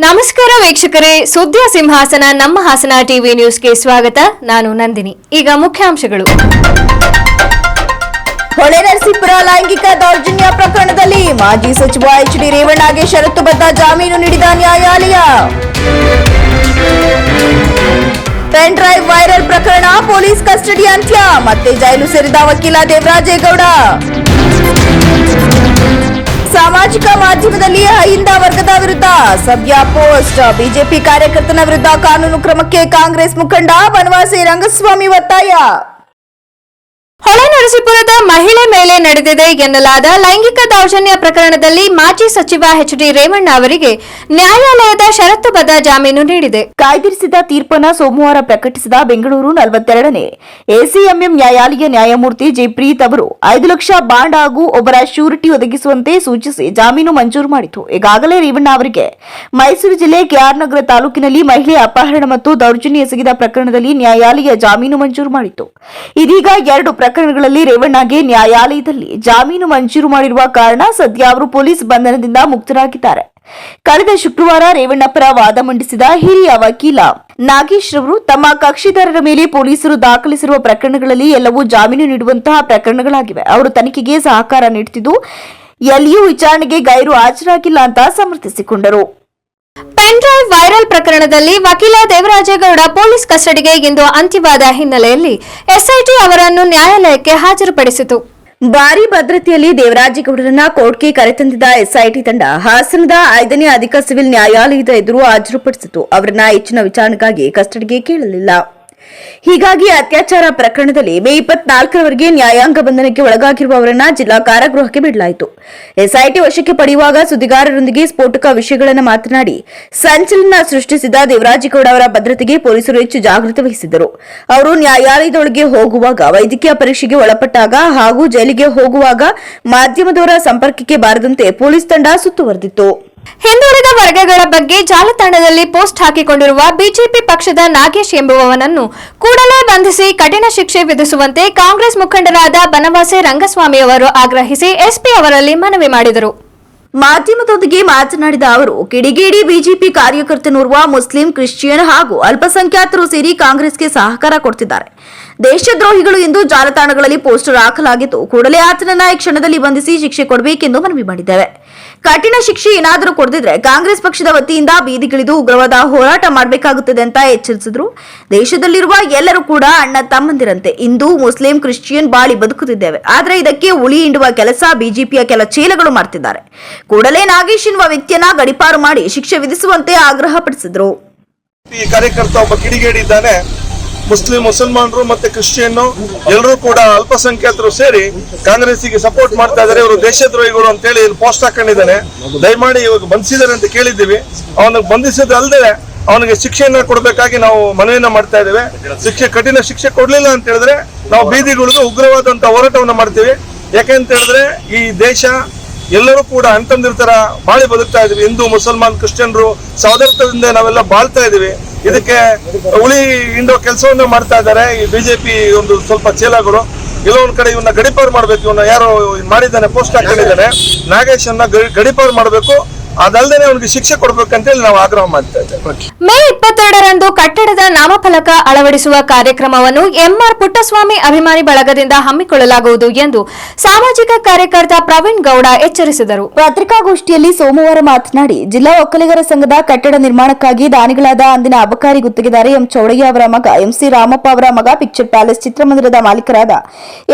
ನಮಸ್ಕಾರ ವೀಕ್ಷಕರೇ, ಸುದ್ದಿಯ ಸಿಂಹಾಸನ ನಮ್ಮ ಹಾಸನ ಟಿವಿ ನ್ಯೂಸ್ಗೆ ಸ್ವಾಗತ. ನಾನು ನಂದಿನಿ. ಈಗ ಮುಖ್ಯಾಂಶಗಳು. ಹೊಳೆನರಸೀಪುರ ಲೈಂಗಿಕ ದೌರ್ಜನ್ಯ ಪ್ರಕರಣದಲ್ಲಿ ಮಾಜಿ ಸಚಿವ ಎಚ್.ಡಿ. ರೇವಣ್ಣಗೆ ಷರತ್ತುಬದ್ಧ ಜಾಮೀನು ನೀಡಿದ ನ್ಯಾಯಾಲಯ. ಪೆನ್ ಡ್ರೈವ್ ವೈರಲ್ ಪ್ರಕರಣ ಪೊಲೀಸ್ ಕಸ್ಟಡಿ ಅಂತ್ಯ, ಮತ್ತೆ ಜೈಲು ಸೇರಿದ ವಕೀಲ ದೇವರಾಜೇಗೌಡ. ಸಾಮಾಜಿಕ ಮಾಧ್ಯಮದಲ್ಲಿ ಅಹಿಂದ ವರ್ಗದ ವಿರುದ್ಧ ಸಭ್ಯ ಪೋಸ್ಟ್, ಬಿಜೆಪಿ ಕಾರ್ಯಕರ್ತನ ವಿರುದ್ಧ ಕಾನೂನು ಕ್ರಮಕ್ಕೆ ಕಾಂಗ್ರೆಸ್ ಮುಖಂಡ ಬನವಾಸಿ ರಂಗಸ್ವಾಮಿ ಒತ್ತಾಯ. ಹೊಳೆನರಸೀಪುರದ ಮಹಿಳೆ ಮೇಲೆ ನಡೆದಿದೆ ಎನ್ನಲಾದ ಲೈಂಗಿಕ ದೌರ್ಜನ್ಯ ಪ್ರಕರಣದಲ್ಲಿ ಮಾಜಿ ಸಚಿವ ಎಚ್.ಡಿ. ರೇವಣ್ಣ ಅವರಿಗೆ ನ್ಯಾಯಾಲಯದ ಷರತ್ತುಬದ್ಧ ಜಾಮೀನು ನೀಡಿದೆ. ಕಾಯ್ದಿರಿಸಿದ ತೀರ್ಪನ್ನು ಸೋಮವಾರ ಪ್ರಕಟಿಸಿದ ಬೆಂಗಳೂರು 42ನೇ ಎಸಿಎಂಎಂ ನ್ಯಾಯಾಲಯ ನ್ಯಾಯಮೂರ್ತಿ ಜಯಪ್ರೀತ್ ಅವರು 5 ಲಕ್ಷ ಬಾಂಡ್ ಹಾಗೂ ಒಬ್ಬರ ಶ್ಯೂರಿಟಿ ಒದಗಿಸುವಂತೆ ಸೂಚಿಸಿ ಜಾಮೀನು ಮಂಜೂರು ಮಾಡಿತು. ಈಗಾಗಲೇ ರೇವಣ್ಣ ಅವರಿಗೆ ಮೈಸೂರು ಜಿಲ್ಲೆ ಕೆಆರ್ ನಗರ ತಾಲೂಕಿನಲ್ಲಿ ಮಹಿಳೆ ಅಪಹರಣ ಮತ್ತು ದೌರ್ಜನ್ಯ ಎಸಗಿದ ಪ್ರಕರಣದಲ್ಲಿ ನ್ಯಾಯಾಲಯ ಜಾಮೀನು ಮಂಜೂರು ಮಾಡಿತು. ಇದೀಗ 2 ಪ್ರಕರಣಗಳಲ್ಲಿ ರೇವಣ್ಣಗೆ ನ್ಯಾಯಾಲಯದಲ್ಲಿ ಜಾಮೀನು ಮಂಜೂರು ಮಾಡಿರುವ ಕಾರಣ ಸದ್ಯ ಅವರು ಪೊಲೀಸ್ ಬಂಧನದಿಂದ ಮುಕ್ತರಾಗಿದ್ದಾರೆ. ಕಳೆದ ಶುಕ್ರವಾರ ರೇವಣ್ಣ ಪರ ವಾದ ಮಂಡಿಸಿದ ಹಿರಿಯ ವಕೀಲ ನಾಗೇಶ್ ರವರು ತಮ್ಮ ಕಕ್ಷಿದಾರರ ಮೇಲೆ ಪೊಲೀಸರು ದಾಖಲಿಸಿರುವ ಪ್ರಕರಣಗಳಲ್ಲಿ ಎಲ್ಲವೂ ಜಾಮೀನು ನೀಡುವಂತಹ ಪ್ರಕರಣಗಳಾಗಿವೆ. ಅವರು ತನಿಖೆಗೆ ಸಹಕಾರ ನೀಡುತ್ತಿದ್ದು ಎಲ್ಲಿಯೂ ವಿಚಾರಣೆಗೆ ಗೈರು ಹಾಜರಾಗಿಲ್ಲ ಅಂತ ಸಮರ್ಥಿಸಿಕೊಂಡರು. ಪೆನ್ ಡ್ರೈವ್ ವೈರಲ್ ಪ್ರಕರಣದಲ್ಲಿ ವಕೀಲ ದೇವರಾಜೇಗೌಡ ಪೊಲೀಸ್ ಕಸ್ಟಡಿಗೆ ಇಂದು ಅಂತ್ಯವಾದ ಹಿನ್ನೆಲೆಯಲ್ಲಿ ಎಸ್ಐಟಿ ಅವರನ್ನು ನ್ಯಾಯಾಲಯಕ್ಕೆ ಹಾಜರುಪಡಿಸಿತು. ಭಾರೀ ಭದ್ರತೆಯಲ್ಲಿ ದೇವರಾಜೇಗೌಡರನ್ನ ಕೋರ್ಟ್ಗೆ ಕರೆತಂದಿದ್ದ ಎಸ್ಐಟಿ ತಂಡ ಹಾಸನದ 5ನೇ ಅಧಿಕ ಸಿವಿಲ್ ನ್ಯಾಯಾಲಯದ ಎದುರು ಹಾಜರುಪಡಿಸಿತು. ಅವರನ್ನ ಹೆಚ್ಚಿನ ವಿಚಾರಣೆಗಾಗಿ ಕಸ್ಟಡಿಗೆ ಕೇಳಲಿಲ್ಲ. ಹೀಗಾಗಿ ಅತ್ಯಾಚಾರ ಪ್ರಕರಣದಲ್ಲಿ ಮೇ 24ರವರೆಗೆ ನ್ಯಾಯಾಂಗ ಬಂಧನಕ್ಕೆ ಒಳಗಾಗಿರುವ ಅವರನ್ನ ಜಿಲ್ಲಾ ಕಾರಾಗೃಹಕ್ಕೆ ಬಿಡಲಾಯಿತು. ಎಸ್ಐಟಿ ವಶಕ್ಕೆ ಪಡೆಯುವಾಗ ಸುದ್ದಿಗಾರರೊಂದಿಗೆ ಸ್ಫೋಟಕ ವಿಷಯಗಳನ್ನು ಮಾತನಾಡಿ ಸಂಚಲನ ಸೃಷ್ಟಿಸಿದ ದೇವರಾಜೇಗೌಡ ಅವರ ಭದ್ರತೆಗೆ ಪೊಲೀಸರು ಹೆಚ್ಚು ಜಾಗೃತಿ ವಹಿಸಿದ್ದರು. ಅವರು ನ್ಯಾಯಾಲಯದೊಳಗೆ ಹೋಗುವಾಗ, ವೈದ್ಯಕೀಯ ಪರೀಕ್ಷೆಗೆ ಒಳಪಟ್ಟಾಗ ಹಾಗೂ ಜೈಲಿಗೆ ಹೋಗುವಾಗ ಮಾಧ್ಯಮದವರ ಸಂಪರ್ಕಕ್ಕೆ ಬಾರದಂತೆ ಪೊಲೀಸ್ ತಂಡ ಸುತ್ತುವರೆದಿತ್ತು. ಹಿಂದುಳಿದ ವರ್ಗಗಳ ಬಗ್ಗೆ ಜಾಲತಾಣದಲ್ಲಿ ಪೋಸ್ಟ್ ಹಾಕಿಕೊಂಡಿರುವ ಬಿಜೆಪಿ ಪಕ್ಷದ ನಾಗೇಶ್ ಎಂಬುವವನನ್ನು ಕೂಡಲೇ ಬಂಧಿಸಿ ಕಠಿಣ ಶಿಕ್ಷೆ ವಿಧಿಸುವಂತೆ ಕಾಂಗ್ರೆಸ್ ಮುಖಂಡರಾದ ಬನವಾಸಿ ರಂಗಸ್ವಾಮಿ ಅವರು ಆಗ್ರಹಿಸಿ ಎಸ್ಪಿ ಅವರಲ್ಲಿ ಮನವಿ ಮಾಡಿದರು. ಮಾಧ್ಯಮದೊಂದಿಗೆ ಮಾತನಾಡಿದ ಅವರು, ಕಿಡಿಗೇಡಿ ಬಿಜೆಪಿ ಕಾರ್ಯಕರ್ತನೋರ್ವ ಮುಸ್ಲಿಂ, ಕ್ರಿಶ್ಚಿಯನ್ ಹಾಗೂ ಅಲ್ಪಸಂಖ್ಯಾತರು ಸೇರಿ ಕಾಂಗ್ರೆಸ್ಗೆ ಸಹಕಾರ ಕೊಡ್ತಿದ್ದಾರೆ. ದೇಶದ್ರೋಹಿಗಳು ಎಂದು ಜಾಲತಾಣಗಳಲ್ಲಿ ಪೋಸ್ಟರ್ ಹಾಕಲಾಗಿದ್ದು, ಕೂಡಲೇ ಆತನನ್ನ ಈ ಕ್ಷಣದಲ್ಲಿ ಬಂಧಿಸಿ ಶಿಕ್ಷೆ ಕೊಡಬೇಕೆಂದು ಮನವಿ ಮಾಡಿದ್ದೇವೆ. ಕಠಿಣ ಶಿಕ್ಷೆ ಏನಾದರೂ ಕೊಡದಿದ್ರೆ ಕಾಂಗ್ರೆಸ್ ಪಕ್ಷದ ವತಿಯಿಂದ ಬೀದಿಗಿಳಿದು ಉಗ್ರವಾದ ಹೋರಾಟ ಮಾಡಬೇಕಾಗುತ್ತದೆ ಅಂತ ಎಚ್ಚರಿಸಿದ್ರು. ದೇಶದಲ್ಲಿರುವ ಎಲ್ಲರೂ ಕೂಡ ಅಣ್ಣ ತಮ್ಮಂದಿರಂತೆ ಹಿಂದೂ, ಮುಸ್ಲಿಂ, ಕ್ರಿಶ್ಚಿಯನ್ ಬಾಳಿ ಬದುಕುತ್ತಿದ್ದೇವೆ. ಆದ್ರೆ ಇದಕ್ಕೆ ಉಳಿ ಹಿಂಡುವ ಕೆಲಸ ಬಿಜೆಪಿಯ ಕೆಲ ಚೇಲಗಳು ಮಾಡ್ತಿದ್ದಾರೆ. ಕೂಡಲೇ ನಾಗೇಶ್ ಎನ್ನುವ ವ್ಯಕ್ತಿಯನ್ನ ಗಡಿಪಾರು ಮಾಡಿ ಶಿಕ್ಷೆ ವಿಧಿಸುವಂತೆ ಆಗ್ರಹಪಡಿಸಿದ್ರು. ಈ ಕಾರ್ಯಕರ್ತ ಒಬ್ಬ ಕಿಡಿಗೇಡಿ ಇದ್ದಾನೆ. ಮುಸಲ್ಮಾನರು ಮತ್ತೆ ಕ್ರಿಶ್ಚಿಯನ್ ಎಲ್ಲರೂ ಕೂಡ ಅಲ್ಪಸಂಖ್ಯಾತರು ಸೇರಿ ಕಾಂಗ್ರೆಸ್ಸಿಗೆ ಸಪೋರ್ಟ್ ಮಾಡ್ತಾ ಇದ್ದಾರೆ. ಇವರು ದೇಶದ್ರೋಹಿಗಳು ಅಂತ ಹೇಳಿ ಪೋಸ್ಟ್ ಹಾಕೊಂಡಿದ್ದಾನೆ. ದಯಮಾಡಿ ಇವಾಗ ಬಂಧಿಸಿದ್ದಾರೆ ಅಂತ ಕೇಳಿದ್ದೀವಿ. ಅವನಿಗೆ ಬಂಧಿಸೋದಲ್ಲದೆ ಅವನಿಗೆ ಶಿಕ್ಷೆಯನ್ನ ಕೊಡಬೇಕಾಗಿ ನಾವು ಮನವಿಯನ್ನ ಮಾಡ್ತಾ ಇದ್ದೇವೆ. ಕಠಿಣ ಶಿಕ್ಷೆ ಕೊಡ್ಲಿಲ್ಲ ಅಂತ ಹೇಳಿದ್ರೆ ನಾವು ಬೀದಿಗಿಳಿದು ಉಗ್ರವಾದಂತ ಹೋರಾಟವನ್ನ ಮಾಡ್ತೀವಿ. ಯಾಕೆಂತ ಹೇಳಿದ್ರೆ ಈ ದೇಶ ಎಲ್ಲರೂ ಕೂಡ ಅಂತಂದಿರ್ತಾರ ಬಾಳಿ ಬದುಕ್ತಾ ಇದೀವಿ. ಹಿಂದೂ, ಮುಸಲ್ಮಾನ್, ಕ್ರಿಶ್ಚಿಯನ್ರು ಸಹೋದರತ್ವದಿಂದ ನಾವೆಲ್ಲ ಬಾಳ್ತಾ ಇದೀವಿ. ಇದಕ್ಕೆ ಉಳಿ ಹಿಂಡೋ ಕೆಲಸವನ್ನ ಮಾಡ್ತಾ ಇದ್ದಾರೆ ಈ ಬಿಜೆಪಿ ಒಂದು ಸ್ವಲ್ಪ ಚೇಲಗಳು. ಕೆಲವೊಂದ್ ಕಡೆ ಇವನ್ನ ಗಡಿಪಾರು ಮಾಡ್ಬೇಕು. ಇವನ್ನ ಯಾರೋ ಮಾಡಿದ್ದಾನೆ, ಪೋಸ್ಟ್ ಹಾಕೊಂಡಿದ್ದಾನೆ. ನಾಗೇಶ್ ಅನ್ನ ಗಡಿಪಾರು ಮಾಡಬೇಕು. ಅದಲ್ಲದೆ ಅವನಿಗೆ ಶಿಕ್ಷೆ ಕೊಡ್ಬೇಕಂತೇಳಿ ನಾವು ಆಗ್ರಹ ಮಾಡ್ತಾ ಇದ್ದೇವೆ. ಮೇ 22ರಂದು ಕಟ್ಟಡದ ನಾಮಫಲಕ ಅಳವಡಿಸುವ ಕಾರ್ಯಕ್ರಮವನ್ನು ಎಂಆರ್ ಪುಟ್ಟಸ್ವಾಮಿ ಅಭಿಮಾನಿ ಬಳಗದಿಂದ ಹಮ್ಮಿಕೊಳ್ಳಲಾಗುವುದು ಎಂದು ಸಾಮಾಜಿಕ ಕಾರ್ಯಕರ್ತ ಪ್ರವೀಣ್ ಗೌಡ ಎಚ್ಚರಿಸಿದರು. ಪತ್ರಿಕಾಗೋಷ್ಠಿಯಲ್ಲಿ ಸೋಮವಾರ ಮಾತನಾಡಿ, ಜಿಲ್ಲಾ ಒಕ್ಕಲಿಗರ ಸಂಘದ ಕಟ್ಟಡ ನಿರ್ಮಾಣಕ್ಕಾಗಿ ದಾನಿಗಳಾದ ಅಂದಿನ ಅಬಕಾರಿ ಗುತ್ತಿಗೆದಾರ ಎಂ ಚೌಡಯ್ಯ ಅವರ ಮಗ ಎಂಸಿ ರಾಮಪ್ಪ ಅವರ ಮಗ ಪಿಕ್ಚರ್ ಪ್ಯಾಲೇಸ್ ಚಿತ್ರಮಂದಿರದ ಮಾಲೀಕರಾದ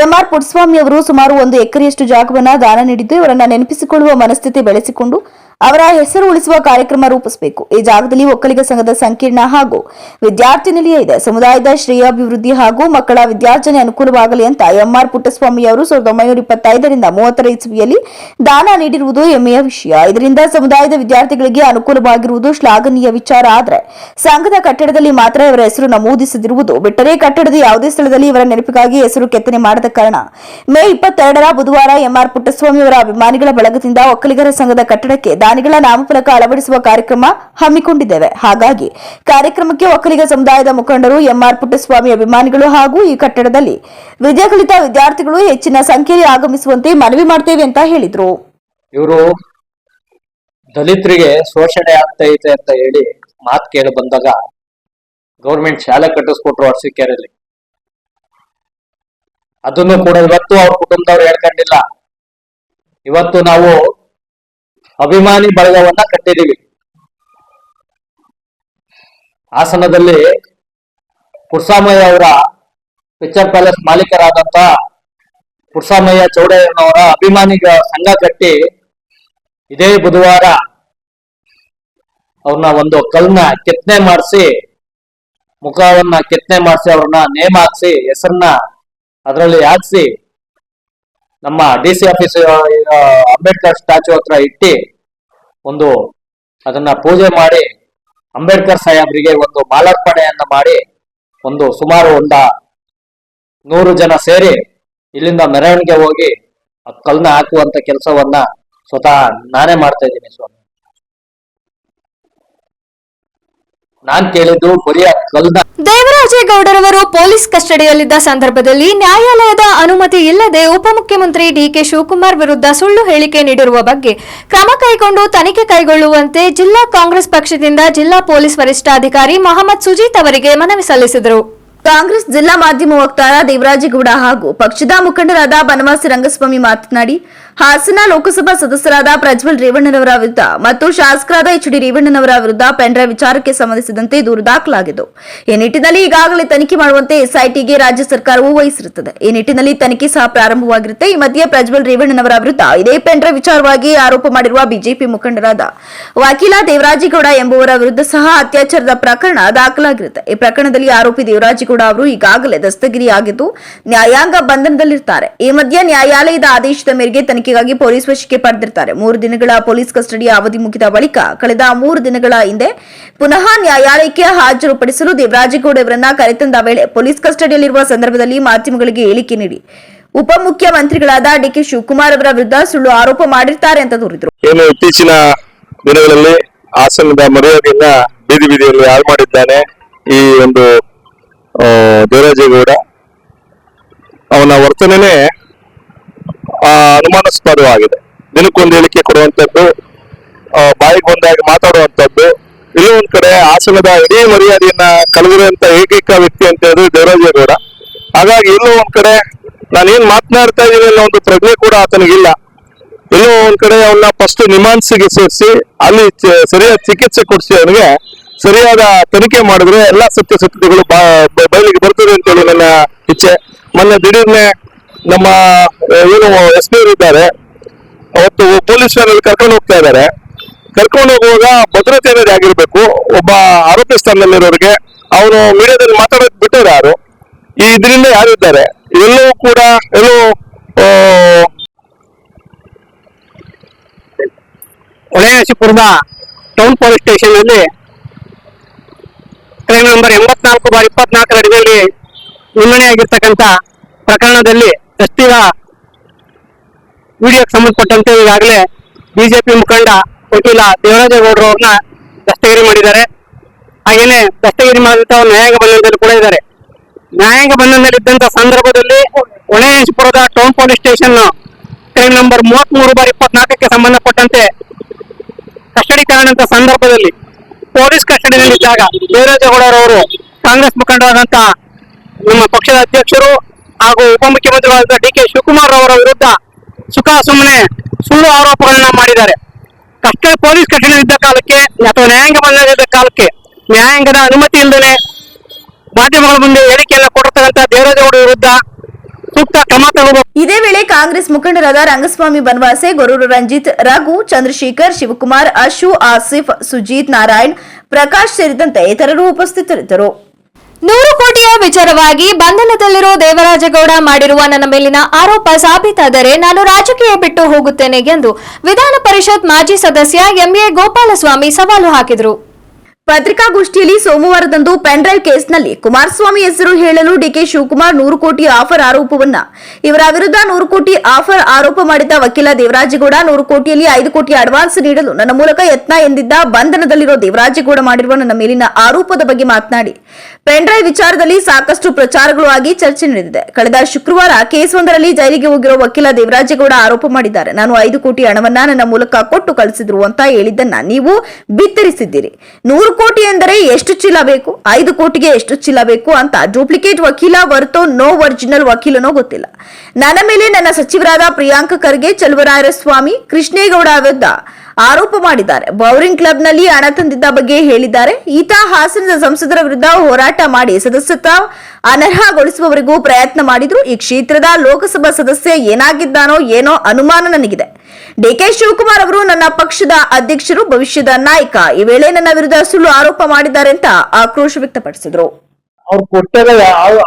ಎಂಆರ್ ಪುಟ್ಟಸ್ವಾಮಿ ಅವರು ಸುಮಾರು 1 ಎಕರೆಯಷ್ಟು ಜಾಗವನ್ನು ದಾನ ನೀಡಿದ್ದು, ಇವರನ್ನ ನೆನಪಿಸಿಕೊಳ್ಳುವ ಮನಸ್ಥಿತಿ ಬೆಳೆಸಿಕೊಂಡು ಅವರ ಹೆಸರು ಉಳಿಸುವ ಕಾರ್ಯಕ್ರಮ ರೂಪಿಸಬೇಕು. ಈ ಜಾಗದಲ್ಲಿ ಒಕ್ಕಲಿಗ ಸಂಘದ ಸಂಕೀರ್ಣ ಹಾಗೂ ವಿದ್ಯಾರ್ಥಿ ನಿಲಯ ಇದೆ. ಸಮುದಾಯದ ಶ್ರೇಯಾಭಿವೃದ್ಧಿ ಹಾಗೂ ಮಕ್ಕಳ ವಿದ್ಯಾರ್ಜನೆ ಅನುಕೂಲವಾಗಲಿ ಅಂತ ಎಂಆರ್ ಪುಟ್ಟಸ್ವಾಮಿ ಅವರು 1925ರಿಂದ 30ರ ಇಸವಿಯಲ್ಲಿ ದಾನ ನೀಡಿರುವುದು ಹೆಮ್ಮೆಯ ವಿಷಯ. ಇದರಿಂದ ಸಮುದಾಯದ ವಿದ್ಯಾರ್ಥಿಗಳಿಗೆ ಅನುಕೂಲವಾಗಿರುವುದು ಶ್ಲಾಘನೀಯ ವಿಚಾರ. ಆದರೆ ಸಂಘದ ಕಟ್ಟಡದಲ್ಲಿ ಮಾತ್ರ ಇವರ ಹೆಸರು ನಮೂದಿಸದಿರುವುದು ಬಿಟ್ಟರೆ ಕಟ್ಟಡದ ಯಾವುದೇ ಸ್ಥಳದಲ್ಲಿ ಇವರ ನೆನಪಿಗಾಗಿ ಹೆಸರು ಕೆತ್ತನೆ ಮಾಡದ ಕಾರಣ ಮೇ 22ರ ಬುಧವಾರ ಎಂಆರ್ ಪುಟ್ಟಸ್ವಾಮಿ ಅವರ ಅಭಿಮಾನಿಗಳ ಬಳಗದಿಂದ ಒಕ್ಕಲಿಗರ ಸಂಘದ ಕಟ್ಟಡಕ್ಕೆ ದಾನಿಗಳ ನಾಮಫಲಕ ಅಳವಡಿಸುವ ಕಾರ್ಯಕ್ರಮ ಹಮ್ಮಿಕೊಂಡಿದ್ದೇವೆ. ಹಾಗಾಗಿ ಕಾರ್ಯಕ್ರಮಕ್ಕೆ ಒಕ್ಕಲಿಗ ಸಮುದಾಯದ ಮುಖಂಡರು, ಎಂಆರ್ ಪುಟ್ಟಸ್ವಾಮಿ ಅಭಿಮಾನಿಗಳು ಹಾಗೂ ಈ ಕಟ್ಟಡದಲ್ಲಿ ವಿದ್ಯಾಕಲಿತ ವಿದ್ಯಾರ್ಥಿಗಳು ಹೆಚ್ಚಿನ ಸಂಖ್ಯೆಯಲ್ಲಿ ಆಗಮಿಸುವಂತೆ ಮನವಿ ಮಾಡುತ್ತೇವೆ ಅಂತ ಹೇಳಿದರು. ಇವರು ದಲಿತರಿಗೆ ಶೋಷಣೆ ಆಗ್ತೈತೆ ಅಂತ ಹೇಳಿ ಮಾತು ಕೇಳಿ ಬಂದಾಗ ಗೌರ್ಮೆಂಟ್ ಶಾಲೆ ಕಟ್ಟಿಸ್ಕೊಟ್ರು ಅರಸೀಕೆರೆಯಲ್ಲಿ. ಅದನ್ನು ಕೂಡ ಇವತ್ತು ಅವ್ರ ಕುಟುಂಬದವ್ರು ಹೇಳ್ಕೊಂಡಿಲ್ಲ. ಇವತ್ತು ನಾವು ಅಭಿಮಾನಿ ಬಳಗವನ್ನ ಕಟ್ಟಿದೀವಿ. ಹಾಸನದಲ್ಲಿ ಪುರ್ಸಾಮಯ್ಯ ಅವರ ಪಿಕ್ಚರ್ ಪ್ಯಾಲೇಸ್ ಮಾಲೀಕರಾದಂತ ಪುರ್ಸಾಮಯ್ಯ ಚೌಡಯ್ಯನವರ ಅಭಿಮಾನಿಗ ಸಂಘ ಕಟ್ಟಿ ಇದೇ ಬುಧವಾರ ಅವ್ರನ್ನ ಒಂದು ಕಲ್ನ ಕೆತ್ತನೆ ಮಾಡಿಸಿ, ಮುಖವನ್ನ ಕೆತ್ತನೆ ಮಾಡಿಸಿ, ಅವ್ರನ್ನ ನೇಮ್ ಹಾಕ್ಸಿ, ಹೆಸರನ್ನ ಅದರಲ್ಲಿ ಹಾಕ್ಸಿ, ನಮ್ಮ DC ಆಫೀಸ್ ಅಂಬೇಡ್ಕರ್ ಸ್ಟ್ಯಾಚು ಹತ್ರ ಇಟ್ಟಿ ಒಂದು ಅದನ್ನ ಪೂಜೆ ಮಾಡಿ ಅಂಬೇಡ್ಕರ್ ಸಾಹೇಬ್ರಿಗೆ ಒಂದು ಮಾಲಾರ್ಪಣೆಯನ್ನ ಮಾಡಿ ಒಂದು ಸುಮಾರು 100 ಜನ ಸೇರಿ ಇಲ್ಲಿಂದ ಮೆರವಣಿಗೆ ಹೋಗಿ ಆ ಕಲ್ನ ಹಾಕುವಂತ ಕೆಲಸವನ್ನ ಸ್ವತಃ ನಾನೇ ಮಾಡ್ತಾ ಇದ್ದೀನಿ ಸ್ವಾಮಿ. ನಾನ್ ಕೇಳಿದ್ದು ಬರೀ ಆ ಕಲ್ನ. ದೇವರಾಜೇಗೌಡರವರು ಪೊಲೀಸ್ ಕಸ್ಟಡಿಯಲ್ಲಿದ್ದ ಸಂದರ್ಭದಲ್ಲಿ ನ್ಯಾಯಾಲಯದ ಅನುಮತಿ ಇಲ್ಲದೆ ಉಪಮುಖ್ಯಮಂತ್ರಿ ಡಿಕೆ ಶಿವಕುಮಾರ್ ವಿರುದ್ಧ ಸುಳ್ಳು ಹೇಳಿಕೆ ನೀಡಿರುವ ಬಗ್ಗೆ ಕ್ರಮ ಕೈಗೊಂಡು ತನಿಖೆ ಕೈಗೊಳ್ಳುವಂತೆ ಜಿಲ್ಲಾ ಕಾಂಗ್ರೆಸ್ ಪಕ್ಷದಿಂದ ಜಿಲ್ಲಾ ಪೊಲೀಸ್ ವರಿಷ್ಠಾಧಿಕಾರಿ ಮೊಹಮ್ಮದ್ ಸುಜೀತ್ ಅವರಿಗೆ ಮನವಿ ಸಲ್ಲಿಸಿದರು. ಕಾಂಗ್ರೆಸ್ ಜಿಲ್ಲಾ ಮಾಧ್ಯಮ ವಕ್ತಾರ ದೇವರಾಜೇಗೌಡ ಹಾಗೂ ಪಕ್ಷದ ಮುಖಂಡರಾದ ಬನವಾಸಿ ರಂಗಸ್ವಾಮಿ ಮಾತನಾಡಿ, ಹಾಸನ ಲೋಕಸಭಾ ಸದಸ್ಯರಾದ ಪ್ರಜ್ವಲ್ ರೇವಣ್ಣನವರ ವಿರುದ್ಧ ಮತ್ತು ಶಾಸಕರಾದ HD ರೇವಣ್ಣನವರ ವಿರುದ್ಧ ಪೆನ್ಡ್ರೈವ್ ವಿಚಾರಕ್ಕೆ ಸಂಬಂಧಿಸಿದಂತೆ ದೂರು ದಾಖಲಾಗಿದ್ದು, ಈ ನಿಟ್ಟಿನಲ್ಲಿ ಈಗಾಗಲೇ ತನಿಖೆ ಮಾಡುವಂತೆ SITಗೆ ರಾಜ್ಯ ಸರ್ಕಾರವು ವಹಿಸಿರುತ್ತದೆ. ಈ ನಿಟ್ಟಿನಲ್ಲಿ ತನಿಖೆ ಸಹ ಪ್ರಾರಂಭವಾಗಿರುತ್ತೆ. ಈ ಮಧ್ಯೆ ಪ್ರಜ್ವಲ್ ರೇವಣ್ಣನವರ ವಿರುದ್ಧ ಇದೇ ಪೆನ್ಡ್ರೈವ್ ವಿಚಾರವಾಗಿ ಆರೋಪ ಮಾಡಿರುವ ಬಿಜೆಪಿ ಮುಖಂಡರಾದ ವಕೀಲ ದೇವರಾಜೇಗೌಡ ಎಂಬುವರ ವಿರುದ್ಧ ಸಹ ಅತ್ಯಾಚಾರದ ಪ್ರಕರಣ ದಾಖಲಾಗಿರುತ್ತೆ. ಈ ಪ್ರಕರಣದಲ್ಲಿ ಆರೋಪಿ ದೇವರಾಜೇಗೌಡ ಅವರು ಈಗಾಗಲೇ ದಸ್ತಗಿರಿಯಾಗಿದ್ದು ನ್ಯಾಯಾಂಗ ಬಂಧನದಲ್ಲಿರ್ತಾರೆ. ಈ ಮಧ್ಯೆ ನ್ಯಾಯಾಲಯದ ಆದೇಶದ ಮೇರೆಗೆ ತನಿಖೆಗಾಗಿ ಪೊಲೀಸ್ ವಶಕ್ಕೆ ಪಡೆದಿರ್ತಾರೆ. 3 ದಿನಗಳ ಪೊಲೀಸ್ ಕಸ್ಟಡಿಯ ಅವಧಿ ಮುಗಿದ ಬಳಿಕ ಕಳೆದ 3 ದಿನಗಳ ಹಿಂದೆ ಪುನಃ ನ್ಯಾಯಾಲಯಕ್ಕೆ ಹಾಜರುಪಡಿಸಲು ದೇವರಾಜೇಗೌಡ ಅವರನ್ನ ಕರೆತಂದ ವೇಳೆ ಪೊಲೀಸ್ ಕಸ್ಟಡಿಯಲ್ಲಿರುವ ಸಂದರ್ಭದಲ್ಲಿ ಮಾಧ್ಯಮಗಳಿಗೆ ಹೇಳಿಕೆ ನೀಡಿ ಉಪಮುಖ್ಯಮಂತ್ರಿಗಳಾದ ಡಿಕೆ ಶಿವಕುಮಾರ್ ಅವರ ವಿರುದ್ಧ ಸುಳ್ಳು ಆರೋಪ ಮಾಡಿರ್ತಾರೆ ಅಂತ ದೂರಿದರು. ಏನು ಇತ್ತೀಚಿನ ದಿನಗಳಲ್ಲಿ ಹಾಸನದ ಮರ್ಯಾದೆಯನ್ನ ಬೀದಿ ಬೀದಿಯಲ್ಲಿ ಹಾಳು ಮಾಡಿದ್ದಾನೆ ಈ ಒಂದು ದೇವರಾಜೇಗೌಡ. ಅವನ ವರ್ತನೆನೇ ಅನುಮಾನಾಸ್ಪದವಾಗಿದೆ. ದಿನಕ್ಕೊಂದು ಹೇಳಿಕೆ ಕೊಡುವಂಥದ್ದು, ಬಾಯಿಗೆ ಬಂದಾಗ ಮಾತಾಡುವಂಥದ್ದು. ಎಲ್ಲೋ ಒಂದ್ ಕಡೆ ಹಾಸನದ ಇಡೀ ಮರ್ಯಾದೆಯನ್ನ ಕಳೆದಿರುವಂತ ಏಕೈಕ ವ್ಯಕ್ತಿ ಅಂತ ಹೇಳಿದ್ರೆ ದೇವರಾಜೇಗೌಡ. ಹಾಗಾಗಿ ಎಲ್ಲೋ ಒಂದ್ ಕಡೆ ನಾನೇನ್ ಮಾತನಾಡ್ತಾ ಇದ್ದೀನಿ ಅನ್ನೋ ಒಂದು ಪ್ರಜ್ಞೆ ಕೂಡ ಆತನಿಗಿಲ್ಲ. ಎಲ್ಲೋ ಒಂದ್ ಕಡೆ ಅವನ್ನ ಫಸ್ಟ್ ನಿಮಾನ್ಸಿಗೆ ಸೇರಿಸಿ ಅಲ್ಲಿ ಸರಿಯಾದ ಚಿಕಿತ್ಸೆ ಕೊಡಿಸಿ ಅವನಿಗೆ ಸರಿಯಾದ ತನಿಖೆ ಮಾಡಿದ್ರೆ ಎಲ್ಲಾ ಸತ್ಯಾಸತ್ಯತೆಗಳು ಬಯಲಿಗೆ ಬರ್ತದೆ ಅಂತೇಳಿ ನನ್ನ ಇಚ್ಛೆ. ಮೊನ್ನೆ ದಿಢೀರ್ನೆ ನಮ್ಮ ಏನು SP ಇದ್ದಾರೆ, ಅವತ್ತು ಪೊಲೀಸ್ ವ್ಯಾನಲ್ಲಿ ಕರ್ಕೊಂಡು ಹೋಗ್ತಾ ಇದ್ದಾರೆ. ಕರ್ಕೊಂಡು ಹೋಗುವಾಗ ಭದ್ರತೆ ಅನ್ನೋದು ಆಗಿರ್ಬೇಕು. ಒಬ್ಬ ಆರೋಪಿ ಸ್ಥಾನದಲ್ಲಿರೋರಿಗೆ ಅವನು ಮೀಡಿಯಾದಲ್ಲಿ ಮಾತಾಡೋದು ಬಿಟ್ಟರೆ ಯಾರು, ಈ ಇದರಿಂದ ಯಾರಿದ್ದಾರೆ, ಇವೆಲ್ಲವೂ ಕೂಡ ಹೊಳೆನರಸೀಪುರದ ಟೌನ್ ಪೊಲೀಸ್ ಸ್ಟೇಷನ್ ಅಲ್ಲಿ ಕ್ರೈಮ್ ನಂಬರ್ 84/24 ಅಡಿಯಲ್ಲಿ ನೋಂದಣಿಯಾಗಿರ್ತಕ್ಕಂಥ ಪ್ರಕರಣದಲ್ಲಿ ಎಸ್ಟಿರ ವಿಡಿಯೋಕ್ಕೆ ಸಂಬಂಧಪಟ್ಟಂತೆ ಈಗಾಗಲೇ ಬಿಜೆಪಿ ಮುಖಂಡ ವಕೀಲ ದೇವರಾಜೇಗೌಡರು ಅವ್ರನ್ನ ದಸ್ತಗಿರಿ ಮಾಡಿದ್ದಾರೆ. ಹಾಗೇನೆ ದಸ್ತಗಿರಿ ಮಾಡಿದಂತ ನ್ಯಾಯಾಂಗ ಬಂಧನದಲ್ಲಿ ಕೂಡ ಇದ್ದಾರೆ. ನ್ಯಾಯಾಂಗ ಬಂಧನದಲ್ಲಿದ್ದಂತ ಸಂದರ್ಭದಲ್ಲಿ ಹೊಳೆನರಸೀಪುರದ town police station crime number 33/24ಕ್ಕೆ ಸಂಬಂಧಪಟ್ಟಂತೆ ಕಸ್ಟಡಿ ತಗೊಂಡಂತ ಸಂದರ್ಭದಲ್ಲಿ ಪೊಲೀಸ್ ಕಸ್ಟಡಿಯಲ್ಲಿದ್ದಾಗ ದೇವರಾಜೇಗೌಡರವರು ಕಾಂಗ್ರೆಸ್ ಮುಖಂಡರಾದಂತ ನಮ್ಮ ಪಕ್ಷದ ಅಧ್ಯಕ್ಷರು ಹಾಗೂ ಉಪಮುಖ್ಯಮಂತ್ರಿಗಳಾದ ಡಿಕೆ ಶಿವಕುಮಾರ್ ಅವರ ವಿರುದ್ಧ ಸುಮ್ಮನೆ ಸುಳ್ಳು ಆರೋಪಗಳನ್ನ ಮಾಡಿದ್ದಾರೆ. ಪೊಲೀಸ್ ಕಸ್ಟಡಿಯಲ್ಲಿದ್ದ ಕಾಲಕ್ಕೆ ಅಥವಾ ನ್ಯಾಯಾಂಗ ಬಂಧನದ ಕಾಲಕ್ಕೆ ನ್ಯಾಯಾಂಗದ ಅನುಮತಿ ಇಲ್ಲದೆ ಮಾಧ್ಯಮಗಳ ಮುಂದೆ ಹೇಳಿಕೆಯನ್ನ ಕೊಟ್ಟಿರ್ತಕ್ಕಂಥ ದೇವರಾಜೇಗೌಡ ವಿರುದ್ಧ ಸೂಕ್ತ ಕ್ರಮ ತಗೋಬೇಕು. ಇದೇ ವೇಳೆ ಕಾಂಗ್ರೆಸ್ ಮುಖಂಡರಾದ ರಂಗಸ್ವಾಮಿ ಬನವಾಸೆ, ಗೊರೂರು ರಂಜಿತ್, ರಘು, ಚಂದ್ರಶೇಖರ್, ಶಿವಕುಮಾರ್, ಅಶು, ಆಸಿಫ್, ಸುಜೀತ್, ನಾರಾಯಣ್, ಪ್ರಕಾಶ್ ಸೇರಿದಂತೆ ಇತರರು ಉಪಸ್ಥಿತರಿದ್ದರು. 100 ಕೋಟಿಯ ವಿಚಾರವಾಗಿ ಬಂಧನದಲ್ಲಿರೋ ದೇವರಾಜೇಗೌಡ ಮಾಡಿರುವ ನನ್ನ ಮೇಲಿನ ಆರೋಪ ಸಾಬೀತಾದರೆ ನಾನು ರಾಜಕೀಯ ಬಿಟ್ಟು ಹೋಗುತ್ತೇನೆ ಎಂದು ವಿಧಾನ ಪರಿಷತ್ ಮಾಜಿ ಸದಸ್ಯ MA ಗೋಪಾಲಸ್ವಾಮಿ ಸವಾಲು ಹಾಕಿದರು. ಪತ್ರಿಕಾಗೋಷ್ಠಿಯಲ್ಲಿ ಸೋಮವಾರದಂದು ಪೆನ್ಡ್ರೈವ್ ಕೇಸ್ನಲ್ಲಿ ಕುಮಾರಸ್ವಾಮಿ ಹೆಸರು ಹೇಳಲು ಡಿಕೆ ಶಿವಕುಮಾರ್ 100 ಕೋಟಿ ಆಫರ್ ಆರೋಪವನ್ನ ಇವರ ವಿರುದ್ಧ 100 ಕೋಟಿ ಆಫರ್ ಆರೋಪ ಮಾಡಿದ್ದ ವಕೀಲ ದೇವರಾಜೇಗೌಡ 100 ಕೋಟಿಯಲ್ಲಿ 5 ಕೋಟಿ ಅಡ್ವಾನ್ಸ್ ನೀಡಲು ನನ್ನ ಮೂಲಕ ಯತ್ನ ಎಂದಿದ್ದ ಬಂಧನದಲ್ಲಿರೋ ದೇವರಾಜೇಗೌಡ ಮಾಡಿರುವ ನನ್ನ ಮೇಲಿನ ಆರೋಪದ ಬಗ್ಗೆ ಮಾತನಾಡಿ ಪೆನ್ಡ್ರೈವ್ ವಿಚಾರದಲ್ಲಿ ಸಾಕಷ್ಟು ಪ್ರಚಾರಗಳು ಆಗಿ ಚರ್ಚೆ ನಡೆದಿದೆ. ಕಳೆದ ಶುಕ್ರವಾರ ಕೇಸ್ ಒಂದರಲ್ಲಿ ಜೈಲಿಗೆ ಹೋಗಿರೋ ವಕೀಲ ದೇವರಾಜೇಗೌಡ ಆರೋಪ ಮಾಡಿದ್ದಾರೆ. ನಾನು 5 ಕೋಟಿ ಹಣವನ್ನ ನನ್ನ ಮೂಲಕ ಕೊಟ್ಟು ಕಳಿಸಿದ್ರು ಅಂತ ಹೇಳಿದ್ದನ್ನ ನೀವು ಬಿತ್ತರಿಸಿದ್ದೀರಿ. 100 ಕೋಟಿ ಎಂದರೆ ಎಷ್ಟು ಚೀಲ ಬೇಕು, 5 ಕೋಟಿಗೆ ಎಷ್ಟು ಚೀಲ ಬೇಕು ಅಂತ ಡೂಪ್ಲಿಕೇಟ್ ವಕೀಲ ವರ್ತೋ ನೋ ಒರಿಜಿನಲ್ ವಕೀಲನೋ ಗೊತ್ತಿಲ್ಲ. ನನ್ನ ಮೇಲೆ ನನ್ನ ಸಚಿವರಾದ ಪ್ರಿಯಾಂಕ ಖರ್ಗೆ, ಚಲುವರಾಯಸ್ವಾಮಿ, ಕೃಷ್ಣೇಗೌಡ ವಿರುದ್ಧ ಆರೋಪ ಮಾಡಿದ್ದಾರೆ. ಬೌರಿಂಗ್ ಕ್ಲಬ್ನಲ್ಲಿ ಹಣ ತಂದಿದ್ದ ಬಗ್ಗೆ ಹೇಳಿದ್ದಾರೆ. ಈತ ಹಾಸನದ ಸಂಸದರ ವಿರುದ್ಧ ಹೋರಾಟ ಮಾಡಿ ಸದಸ್ಯತ್ವ ಅನರ್ಹಗೊಳಿಸುವವರೆಗೂ ಪ್ರಯತ್ನ ಮಾಡಿದ್ರು. ಈ ಕ್ಷೇತ್ರದ ಲೋಕಸಭಾ ಸದಸ್ಯ ಏನಾಗಿದ್ದಾನೋ ಏನೋ ಅನುಮಾನ ನನಗಿದೆ. ಡಿಕೆ ಶಿವಕುಮಾರ್ ಅವರು ನನ್ನ ಪಕ್ಷದ ಅಧ್ಯಕ್ಷರು, ಭವಿಷ್ಯದ ನಾಯಕ. ಈ ವೇಳೆ ನನ್ನ ವಿರುದ್ಧ ಸುಳ್ಳು ಆರೋಪ ಮಾಡಿದ್ದಾರೆ ಅಂತ ಆಕ್ರೋಶ ವ್ಯಕ್ತಪಡಿಸಿದ್ರು. ಅವ್ರು ಕೊಟ್ಟಾಗ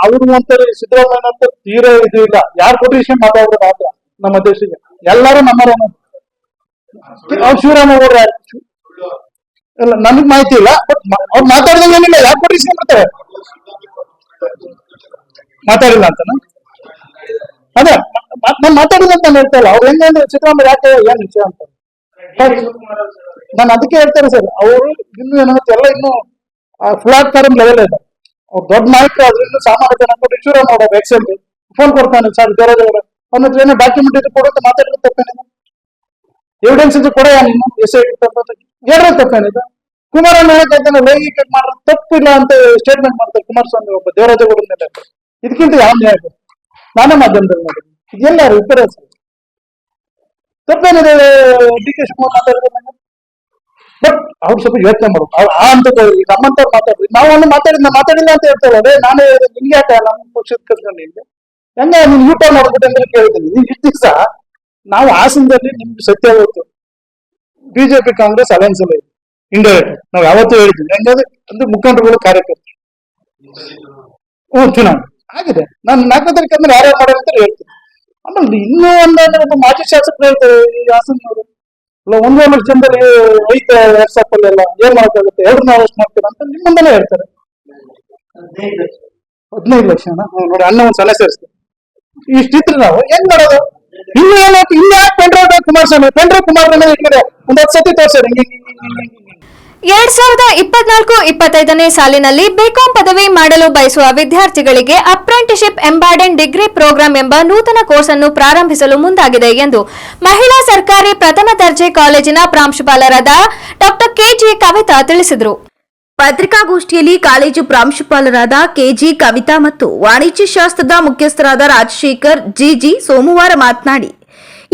ಅವ್ರು ಅಂತಾರೆ ಸಿದ್ದರಾಮಯ್ಯ ಅಂತ ತೀರಾ ಇದು ಇಲ್ಲ. ಯಾರು ಕೊಟ್ಟಿಗೆ ಮಾತಾಡೋದು ಮಾತ್ರ ನಮ್ಮ ದೇಶಕ್ಕೆ ಎಲ್ಲರೂ ನಮ್ಮರ ಅವ್ರು ಶಿವರಾಮೇಗೌಡ ಇಲ್ಲ ನಮಗ್ ಮಾಹಿತಿ ಇಲ್ಲ. ಬಟ್ ಅವ್ರು ಮಾತಾಡಿದಂಗೆ ಏನಿಲ್ಲ. ಯಾರು ಕೊಟ್ಟಿಗೆ ಮಾಡ್ತಾರೆ ಮಾತಾಡಿಲ್ಲ ಅಂತ ಅದೇ ನಾನು ಮಾತಾಡಿಲ್ಲ ಅಂತ ನಾನು ಹೇಳ್ತಾ ಇಲ್ಲ. ಅವ್ರು ಹೆಂಗಂದ್ರೆ ಸಿದ್ದರಾಮಯ್ಯ ಯಾಕೆ ಏನ್ ವಿಷಯ ಅಂತ ನಾನು ಅದಕ್ಕೆ ಹೇಳ್ತಾರೆ ಸರ್. ಅವರು ಇನ್ನು ಏನಾಗುತ್ತೆ ಎಲ್ಲ ಇನ್ನು ಪ್ಲಾಟ್ಫಾರ್ಮ್ ಲೆವೆಲ್ ಇದೆ. ಅವ್ರು ದೊಡ್ಡ ನಾಯಕರು ಆದ್ರೆ ಇನ್ನು ಸಾಮಾನ್ಯ ಜನ ಕೊಟ್ಟು ಶಿವರಾಮೇಗೌಡ ಎಕ್ಸೆಲ್ ಫೋನ್ ಕೊಡ್ತಾನೆ ಸರ್ ದೇವರಾಜೇಗೌಡ ಅವ್ನ ಹತ್ರ ಏನೋ ಡಾಕ್ಯುಮೆಂಟ್ ಇದು ಕೊಡುತ್ತೆ ಮಾತಾಡೋದು ತಪ್ಪೇನಿದೆ. ಎವಿಡೆನ್ಸ್ ಇದು ಕೊಡ ನೀನು ಎಸ್ ಐ ಹೇಳಿದ್ರೆ ತಪ್ಪೇನಿದೆ. ಕುಮಾರಣ್ಣ ಹೇಳಕ್ಕಾಗ್ತಾನೆ ಲೈಂಗಿಕ ಮಾಡೋದು ತಪ್ಪಿಲ್ಲ ಅಂತ ಸ್ಟೇಟ್ಮೆಂಟ್ ಮಾಡ್ತಾರೆ ಕುಮಾರಸ್ವಾಮಿ ಒಬ್ಬ ದೇವರಾಜೇಗೌಡ ಮೇಲೆ. ಇದಕ್ಕಿಂತ ಯಾವ ನ್ಯಾಯ ನಾನೇ ಮಾಧ್ಯಮದಲ್ಲಿ ನೋಡಿ ಎಲ್ಲಾರು ಇಬ್ಬರ ತಪ್ಪೇನಿದೆ. ಡಿ ಕೆ ಶಿವಕುಮಾರ್ ಮಾತಾಡಿದ್ರೆ ಬಟ್ ಅವ್ರು ಸ್ವಲ್ಪ ಯೋಚನೆ ಮಾಡೋದು ಆ ಹಂತದ ನಮ್ಮಂತವ್ರು ಮಾತಾಡ್ರಿ. ನಾವು ಮಾತಾಡಿಲ್ಲ ಅಂತ ಹೇಳ್ತೇವೆ. ಅದೇ ನಾನು ಹೇಳಿದೆ ನಿಮ್ಗೆ ಯಾಕೆ ನಮ್ಮ ಪಕ್ಷದ ಕರ್ಕೊಂಡು ನಿಮ್ಗೆ ಹೆಂಗ ನೀನ್ ಊಟ ಮಾಡ್ಬಿಟ್ಟು ಅಂತ ಕೇಳಿದ್ದೀನಿ. ನೀವು ಇಷ್ಟು ದಿವಸ ನಾವು ಹಾಸನದಲ್ಲಿ ನಿಮ್ಗೆ ಸತ್ಯ ಹೋಯ್ತು ಬಿಜೆಪಿ ಕಾಂಗ್ರೆಸ್ ಅಲಯನ್ಸ್ ಅಲ್ಲಿ ಇಂಡೈರೆಕ್ಟ್ ನಾವು ಯಾವತ್ತೂ ಹೇಳಿದ್ವಿ. ಹೆಂಗಾದ್ರೆ ಅಂದ್ರೆ ಮುಖಂಡರುಗಳು ಕಾರ್ಯಕರ್ತರು ಚುನಾವಣೆ ಆಗಿದೆ. ನಾನು 4ನೇ ತಾರೀಕು ಅಂದ್ರೆ ಯಾರ್ಯಾರು ಮಾಡ್ಯಾರ ಅಂತ ಹೇಳ್ತೀನಿ. ಆಮೇಲೆ ಇನ್ನೂ ಒಬ್ಬ ಮಾಜಿ ಶಾಸಕರು ಹೇಳ್ತಾರೆ ಈ ಹಾಸನವರು 1.5 ಲಕ್ಷ ಜನದಲ್ಲಿ ಐತೆ ವಾಟ್ಸಾಪ್ ಅಲ್ಲಿ ಎಲ್ಲ ಏನ್ ಮಾಡಕ್ಕಾಗುತ್ತೆ 2 ನಾವು ಅಷ್ಟು ಮಾಡ್ತೀರಾ ಅಂತ ನಿಮ್ಮಂದಲೇ ಹೇಳ್ತಾರೆ. 15 ಲಕ್ಷ ನೋಡಿ ಅಣ್ಣ ಒಂದ್ ಸಲ ಸೇರಿಸ್ತಾರೆ. ಇಷ್ಟಿದ್ರೆ ನಾವು ಏನ್ ಮಾಡೋದು? ಇನ್ನು ಯಾಕೆ ಪೆಂಡ್ರೈವ್ ಕುಮಾರಸ್ವಾಮಿ ಇಟ್ಕೊಂಡೆ ಒಂದ್ 10 ಸತಿ ತೋರ್ಸಾರೆ. 2024-25ನೇ ಸಾಲಿನಲ್ಲಿ ಬಿಕಾಂ ಪದವಿ ಮಾಡಲು ಬಯಸುವ ವಿದ್ಯಾರ್ಥಿಗಳಿಗೆ ಅಪ್ರೆಂಟಿಸ್ಶಿಪ್ ಎಂಬಾಡೆಡ್ ಡಿಗ್ರಿ ಪ್ರೋಗ್ರಾಂ ಎಂಬ ನೂತನ ಕೋರ್ಸ್ ಅನ್ನು ಪ್ರಾರಂಭಿಸಲು ಮುಂದಾಗಿದೆ ಎಂದು ಮಹಿಳಾ ಸರ್ಕಾರಿ ಪ್ರಥಮ ದರ್ಜೆ ಕಾಲೇಜಿನ ಪ್ರಾಂಶುಪಾಲರಾದ ಡಾ ಕೆಜಿ ಕವಿತಾ ತಿಳಿಸಿದರು. ಪತ್ರಿಕಾಗೋಷ್ಠಿಯಲ್ಲಿ ಕಾಲೇಜು ಪ್ರಾಂಶುಪಾಲರಾದ ಕೆಜಿ ಕವಿತಾ ಮತ್ತು ವಾಣಿಜ್ಯ ಶಾಸ್ತ್ರದ ಮುಖ್ಯಸ್ಥರಾದ ರಾಜಶೇಖರ್ ಜಿಜಿ ಸೋಮವಾರ ಮಾತನಾಡಿ,